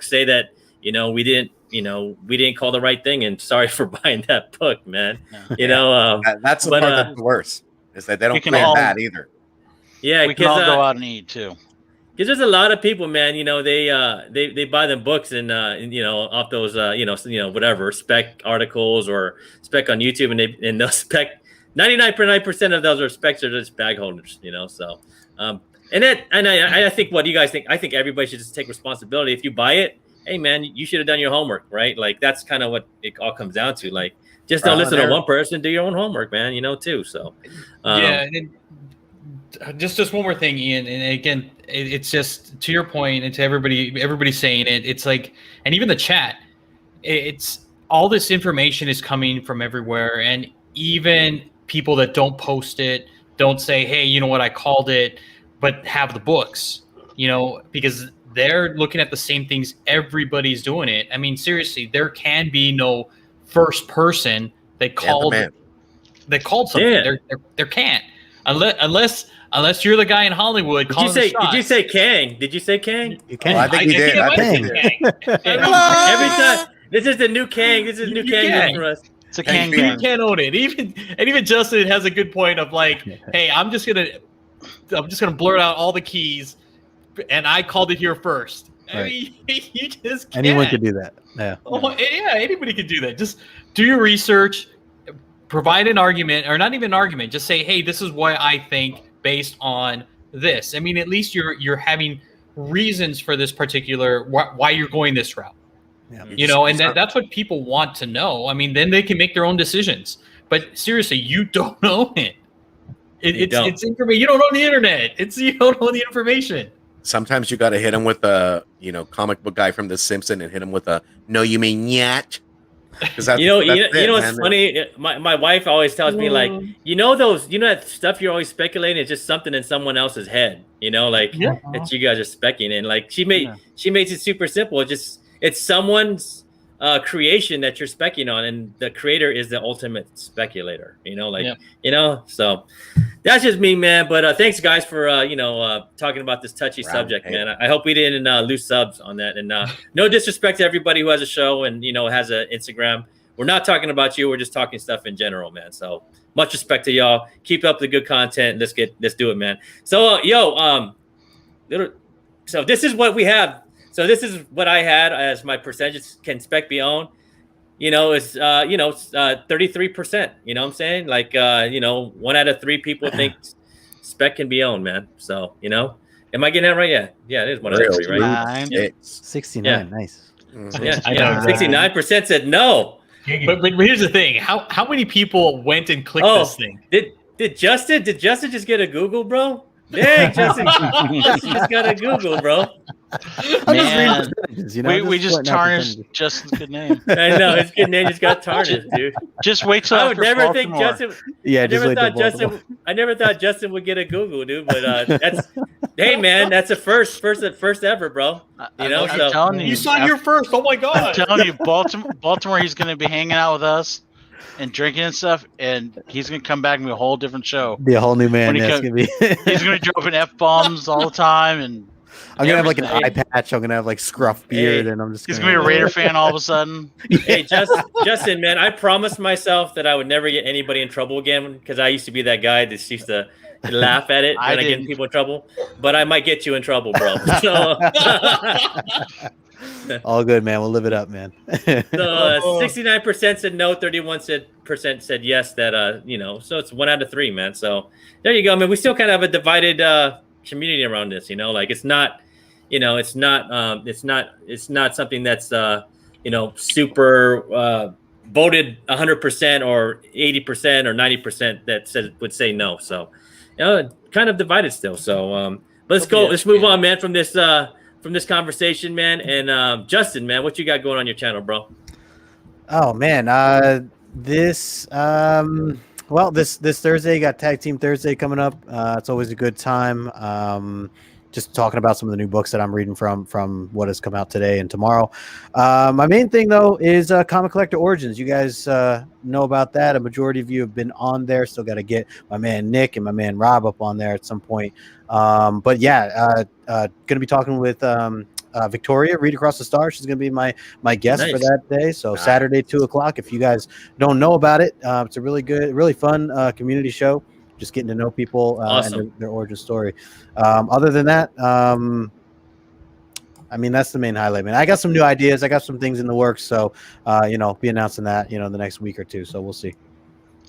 say that we didn't call the right thing, and sorry for buying that book, man. That's the part that's the worst, is that they don't plan that either. Yeah, we can all go out and eat too. Because there's a lot of people, man. They buy them books and off those whatever spec articles or spec on YouTube, and those spec 99% of those are specs are just bag holders. So I think, what do you guys think? I think everybody should just take responsibility. If you buy it, hey man, you should have done your homework, right? Like, that's kind of what it all comes down to. Like, just don't listen to one person. Do your own homework, man. too. So just one more thing, Ian, and again, it's just to your point, and to everybody saying it. It's like, and even the chat, it's all this information is coming from everywhere, and even people that don't post it, don't say, hey, you know what, I called it, but have the books, because they're looking at the same things everybody's doing it. I mean, seriously, there can be no first person that called something. Yeah. There can't, unless you're the guy in Hollywood. Did you say Kang? Did you say Kang? You can. Well, I think he did. Every time, this is the new Kang. This is new Kang for us. It's a Kang. You can't own it. Even Justin has a good point of like, hey, I'm just gonna blurt out all the keys, and I called it here first. Right. I mean, you just can't. Anyone could do that. Yeah. Oh, yeah, anybody could do that. Just do your research, provide an argument, or not even an argument. Just say, hey, this is what I think based on this. I mean, at least you're having reasons for this particular why you're going this route. Yeah. And that's what people want to know. I mean, then they can make their own decisions. But seriously, you don't own it. It's information. You don't own the internet. You don't own the information. Sometimes you got to hit him with a, comic book guy from The Simpsons, and hit him with a, no, you mean yet? Because what's funny? My wife always tells me, like, that stuff you're always speculating is just something in someone else's head. That you guys are speculating. And like, she makes it super simple. It's someone's creation that you're speculating on, and the creator is the ultimate speculator. So that's just me, man. But thanks, guys, for talking about this touchy subject, man. I hope we didn't lose subs on that. And no disrespect to everybody who has a show and has an Instagram. We're not talking about you. We're just talking stuff in general, man. So much respect to y'all. Keep up the good content. Let's do it, man. So so this is what we have. So this is what I had as my percentage. Can spec be owned? It's 33%. You know what I'm saying? Like 1 out of 3 people think spec can be owned, man. So am I getting that right? Yeah, it is 1 out of 3, right? 69, yeah. Nice. Yeah, 69% said no. But here's the thing: how many people went and clicked this thing? Did Justin just get a Google, bro? Dang, Justin just got a Google, bro. I'm just reading Man, percentages, you know. we just pointing out tarnished percentages. Justin's good name. I know his good name just got tarnished, dude. Just wait till I would after never think Baltimore. Justin. Yeah, I just never wait till thought Justin. Baltimore. I never thought Justin would get a Google, dude. But that's, hey man, that's a first ever, bro. You know, I'm so telling You signed your first. Oh my I'm god. telling you, Baltimore, he's going to be hanging out with us and drinking and stuff, and he's going to come back and be a whole different show. Be a whole new man. When he Yeah, it's comes- gonna be. He's going to be dropping F-bombs all the time, and I'm gonna have like an eye everything. patch. I'm gonna have like scruff beard, Hey, and I'm just. he's going to be a Raider fan all of a sudden. hey, Justin, man, I promised myself that I would never get anybody in trouble again because I used to be that guy that used to laugh at it when I get didn't. people in trouble. But I might get you in trouble, bro. So, All good, man. We'll live it up, man. so 69% said no, 31% said yes. That you know, so it's 1 out of 3, man. So there you go, man. We still kind of have a divided community around this, you know, like it's not, you know, it's not something that's you know, super voted 100% or 80% or 90% that would say no. So you know, kind of divided still. So let's move on, man, from this conversation, man. And Justin, man, what you got going on your channel, bro? Oh man, this Thursday got Tag Team Thursday coming up. It's always a good time. Just talking about some of the new books that I'm reading from what has come out today and tomorrow. My main thing though is Comic Collector Origins. You guys know about that. A majority of you have been on there. Still got to get my man Nick and my man Rob up on there at some point. But yeah, gonna be talking with Victoria, Read Across the Stars. She's gonna be my guest for that day. So Saturday, 2:00. If you guys don't know about it, it's a really good, really fun community show. Just getting to know people and their origin story. Other than that, I mean, that's the main highlight, man. I got some new ideas. I got some things in the works. So, you know, be announcing that, you know, the next week or two. So we'll see.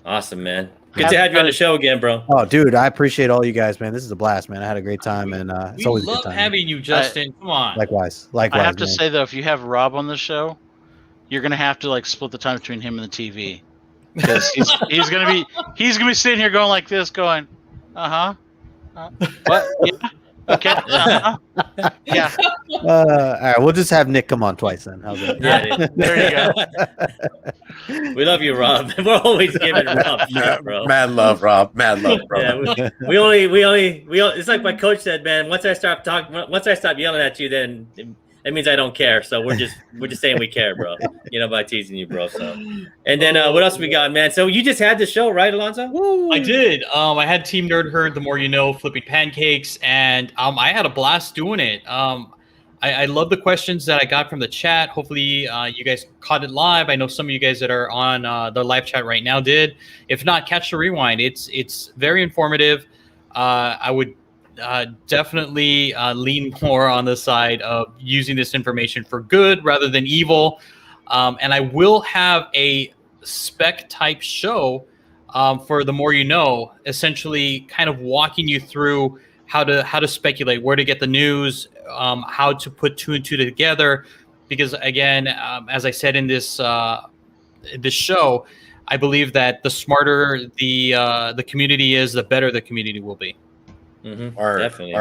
Awesome, man. Good to have you on the show again, bro. Oh, dude, I appreciate all you guys, man. This is a blast, man. I had a great time, and it's We always a love good time. having you, Justin. Come on. Likewise. I have to man. say though, if you have Rob on the show, you're going to have to like split the time between him and the TV. Because he's gonna be sitting here going like this, going, what? Yeah. Okay. Yeah. All right, we'll just have Nick come on twice then. How's that? Yeah, There you go. we love you, Rob. We're always giving Rob shit, bro. Mad love, Rob. Mad love, bro. Yeah, we only. It's like my coach said, man. Once I stop yelling at you, then that means I don't care. So we're just saying we care, bro. You know, by teasing you, bro. So, and then what else we got, man? So you just had the show, right, Alonzo? I did. I had Team Nerd Herd, The More You Know, Flipping Pancakes, and I had a blast doing it. I love the questions that I got from the chat. Hopefully, you guys caught it live. I know some of you guys that are on the live chat right now did. If not, catch the rewind. It's very informative. I would definitely lean more on the side of using this information for good rather than evil. And I will have a spec type show for The More You Know, essentially kind of walking you through how to speculate, where to get the news, how to put two and two together. Because again, as I said in this show, I believe that the smarter the community is, the better the community will be. Mm-hmm. Definitely.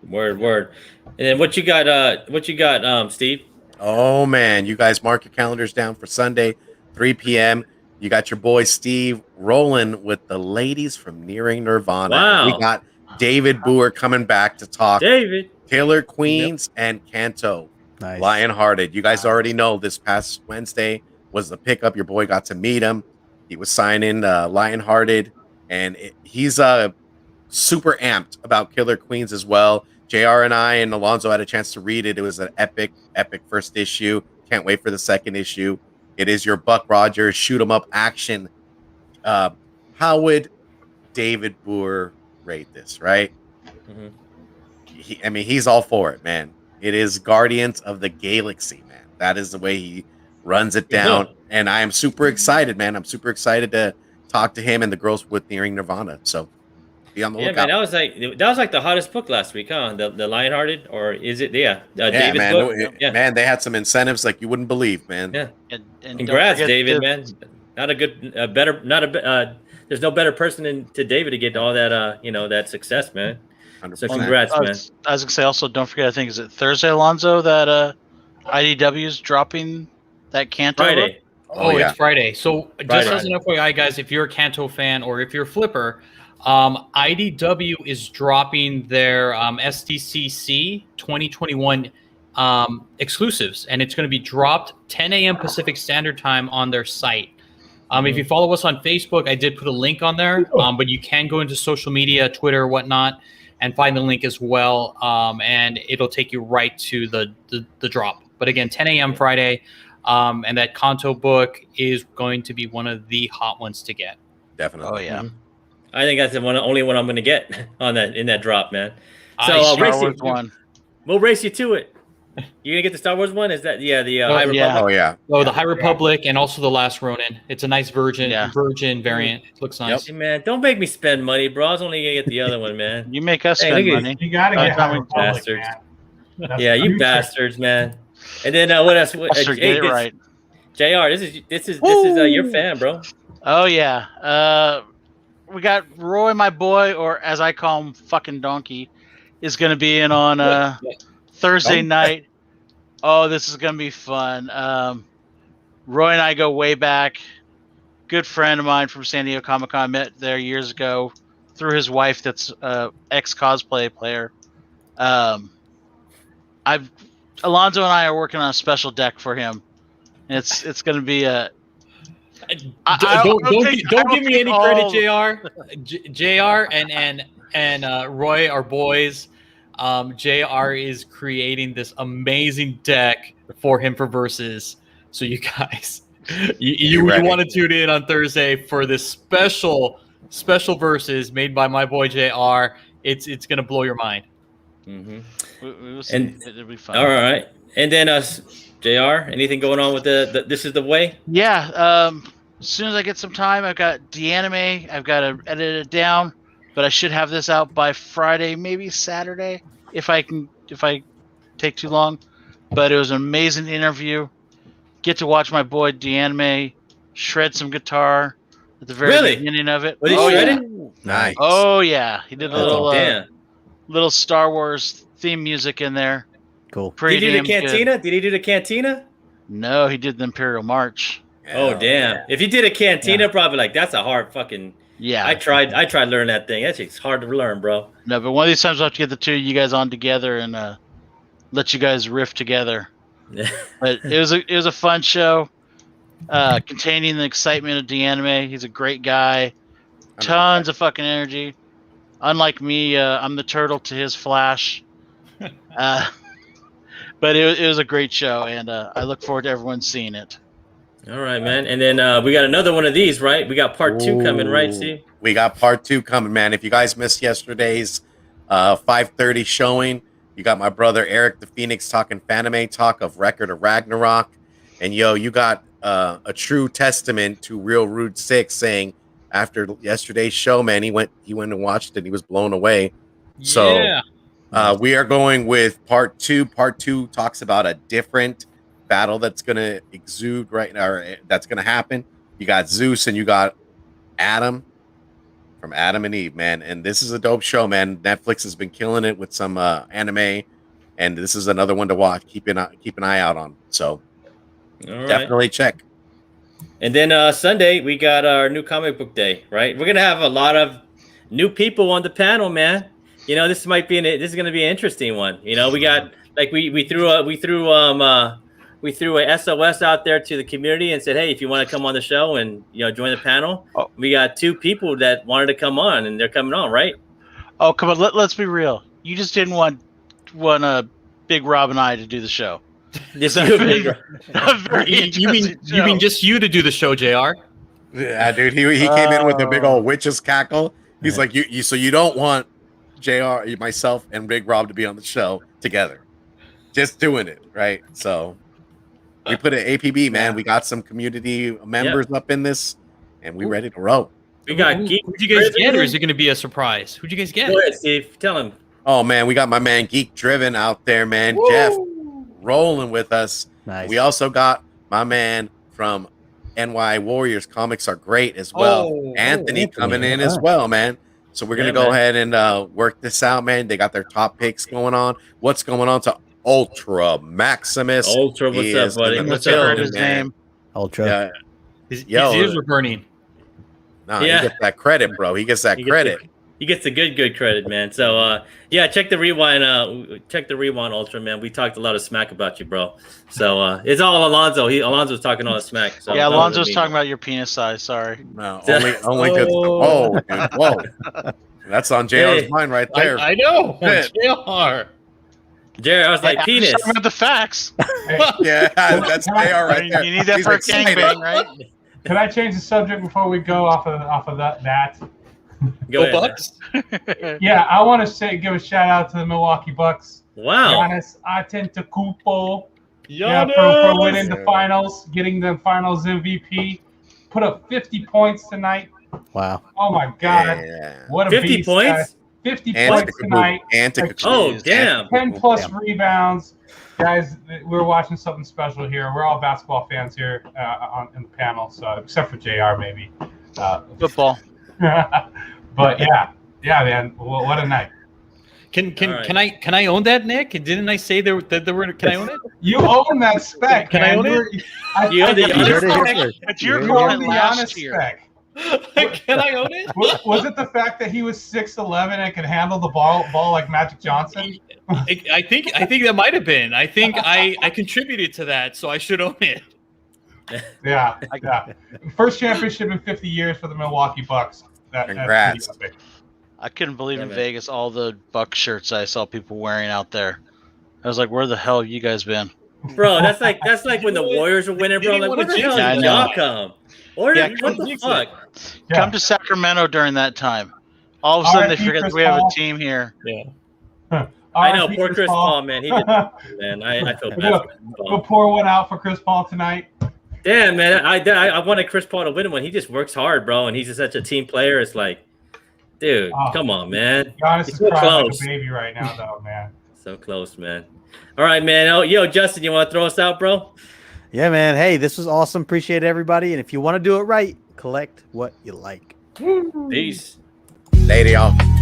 Word. And then what you got, Steve? Oh man, you guys mark your calendars down for Sunday, 3 p.m. You got your boy Steve rolling with the ladies from Nearing Nirvana. Wow. We got David Boer coming back to talk David, Killer Queens and Kanto. Nice. Lionhearted. You guys already know this past Wednesday was the pickup. Your boy got to meet him. He was signing Lionhearted, and he's super amped about Killer Queens as well. JR and I and Alonzo had a chance to read it. It was an epic first issue. Can't wait for the second issue. It is your Buck Rogers shoot 'em up action. How would David Boer rate this, right? Mm-hmm. He's all for it, man. It is Guardians of the Galaxy, man. That is the way he runs it down. And I am super excited, man. I'm super excited to talk to him and the girls with Nearing Nirvana. So be on the lookout. Man, that was like the hottest book last week, huh? The Lionhearted, or is it? Yeah, David's man. book. Man, they had some incentives like you wouldn't believe, man. Yeah. And Congrats, David, man. Not a good, better, not a. There's no better person to David to get all that, that success, man. So 100%. congrats, I man. was gonna say also, don't forget. I think is it Thursday, Alonzo, that IDW is dropping that Kanto book? Friday. Oh, yeah. it's Friday. So just as Friday. an FYI, guys, if you're a Kanto fan or if you're a flipper, IDW is dropping their STCC 2021 exclusives, and it's going to be dropped 10 a.m. Pacific Standard Time on their site. If you follow us on Facebook, I did put a link on there, but you can go into social media, Twitter, whatnot, and find the link as well, and it'll take you right to the drop. But again, 10 a.m. Friday, and that Kanto book is going to be one of the hot ones to get. Definitely. Oh yeah. I think that's the only one I'm going to get on that in that drop, man. So Star Wars one. We'll race you to it. You gonna get the Star Wars one? Is that the High Republic? Oh yeah. Oh, the High Republic and also the Last Ronin. It's a nice virgin variant. It looks nice. Hey, man, don't make me spend money, bro. I was only gonna get the other one, man. You make us Hey, spend look at money. You gotta get High Republic, bastards. man. That's Yeah, the you future. bastards, man. And then what else? Buster, get it right. Jr. This is your fan, bro. Oh yeah. We got Roy, my boy, or as I call him, fucking Donkey, is going to be in on Thursday night. Oh, this is going to be fun. Roy and I go way back. Good friend of mine from San Diego Comic-Con. Met there years ago through his wife that's ex-cosplay player. Alonzo and I are working on a special deck for him. It's going to be a... Don't give me any credit, JR. And Roy are boys. JR is creating this amazing deck for him for Versus. So you guys, you want to tune in on Thursday for this special Versus made by my boy JR. It's gonna blow your mind. Mm-hmm. We'll see. And It'll be fun. all right, and then JR, anything going on with the This Is the Way? Yeah. As soon as I get some time, I've got Deanime. I've got to edit it down, but I should have this out by Friday, maybe Saturday, if I take too long. But it was an amazing interview. Get to watch my boy Deanime shred some guitar at the very beginning of it. Was he shredding? Yeah. Nice. Oh yeah, he did a damn. little Star Wars theme music in there. Cool. Did he do the Pretty damn cantina? good. Did he do the cantina? No, he did the Imperial March. Oh damn! If he did a cantina, probably like that's a hard fucking. Yeah. I tried learning that thing. That shit's hard to learn, bro. No, but one of these times I'll have to get the two of you guys on together and let you guys riff together. But it was a fun show, containing the excitement of Deanime. He's a great guy, tons of fucking energy. Unlike me, I'm the turtle to his Flash. But it was a great show, and I look forward to everyone seeing it. All right, man. And then we got another one of these, right? We got part 2 coming, right, Steve? We got part 2 coming, man. If you guys missed yesterday's 5:30 showing, you got my brother Eric the Phoenix talking Fanime talk of Record of Ragnarok. And you got a true testament to Real Rude 6 saying after yesterday's show, man, he went and watched it and he was blown away. So we are going with part 2. Part 2 talks about a different battle that's going to exude right now, or that's going to happen. You got Zeus and you got Adam from Adam and Eve, man. And this is a dope show, man. Netflix has been killing it with some anime, and this is another one to watch. Keep an eye out on. So definitely check. And then Sunday we got our new comic book day, right? We're gonna have a lot of new people on the panel, man. You know, this is going to be an interesting one. You know, we got like we threw a SOS out there to the community and said, hey, if you want to come on the show and join the panel, we got 2 people that wanted to come on, and they're coming on, right? Oh, come on, let's be real. You just didn't want Big Rob and I to do the show. Just you mean just you to do the show, JR? Yeah, dude. He came in with a big old witch's cackle. He's like, so you don't want JR, myself, and Big Rob to be on the show together? Just doing it, right? So we put an APB, man. Yeah. We got some community members up in this, and we ready to roll. We got Who'd you guys get, or is it going to be a surprise? Who'd you guys get? Go ahead, Steve. Tell him. Oh, man, we got my man Geek Driven out there, man. Woo! Jeff rolling with us. Nice. We also got my man from NY Warriors Comics Are Great as well. Anthony coming in as well, man. So we're gonna go ahead and work this out, man. They got their top picks going on. What's going on to Ultra Maximus? Ultra, what's up, buddy? What's up? His name. Ultra. Yeah. His ears were burning. Nah, he gets that credit, bro. He gets that credit. He gets the good credit, man. So check the rewind. Check the rewind, Ultra, man. We talked a lot of smack about you, bro. So it's all Alonzo. Alonzo's talking all the smack. So yeah, Alonzo's talking about your penis size. Sorry. No, only good. Oh, dude, whoa. That's on JR's mind right there. I know. JR. Jared, I was like, penis. Talking about the facts. Yeah, that's JR right there. You need that for a gangbang, right? Can I change the subject before we go off of that? Go Bucks. Yeah, I want to give a shout out to the Milwaukee Bucks. Wow. Giannis Antetokounmpo. Yeah, for winning the finals, getting the finals MVP. Put up 50 points tonight. Wow. Oh my God. Yeah. What a 50 beast, points? 50 points tonight. Oh, damn. 10 plus rebounds. Guys, we're watching something special here. We're all basketball fans here in the panel, so except for JR maybe. Football. But yeah, man. What a night. Can I own that, Nick? Didn't I say there were? Can I own it? You own that spec. Can I own it? You own the But you're you calling own the last Giannis year. spec. Can I own it? Was it the fact that he was 6'11" and could handle the ball like Magic Johnson? I think that might have been. I think I contributed to that, so I should own it. Yeah. First championship in 50 years for the Milwaukee Bucks. Congrats. I couldn't believe in Vegas all the Buck shirts I saw people wearing out there. I was like, where the hell have you guys been? Bro, that's like when the Warriors were winning, bro. Like, where the hell did y'all come? What the fuck? Yeah. Come to Sacramento during that time. All of a sudden, they forget that we have a team here. Yeah. I know, poor Chris Paul, man. He did, man. I feel bad for Chris Paul. We'll pour one out for Chris Paul tonight. Damn, man. I wanted Chris Paul to win one. He just works hard, bro, and he's just such a team player. It's like, dude, come on, man. Giannis He's is so crying close. like a baby right now, though, man. So close, man. All right, man. Oh, yo, Justin, you want to throw us out, bro? Yeah, man. Hey, this was awesome. Appreciate everybody. And if you want to do it right, collect what you like. Peace. Later, y'all.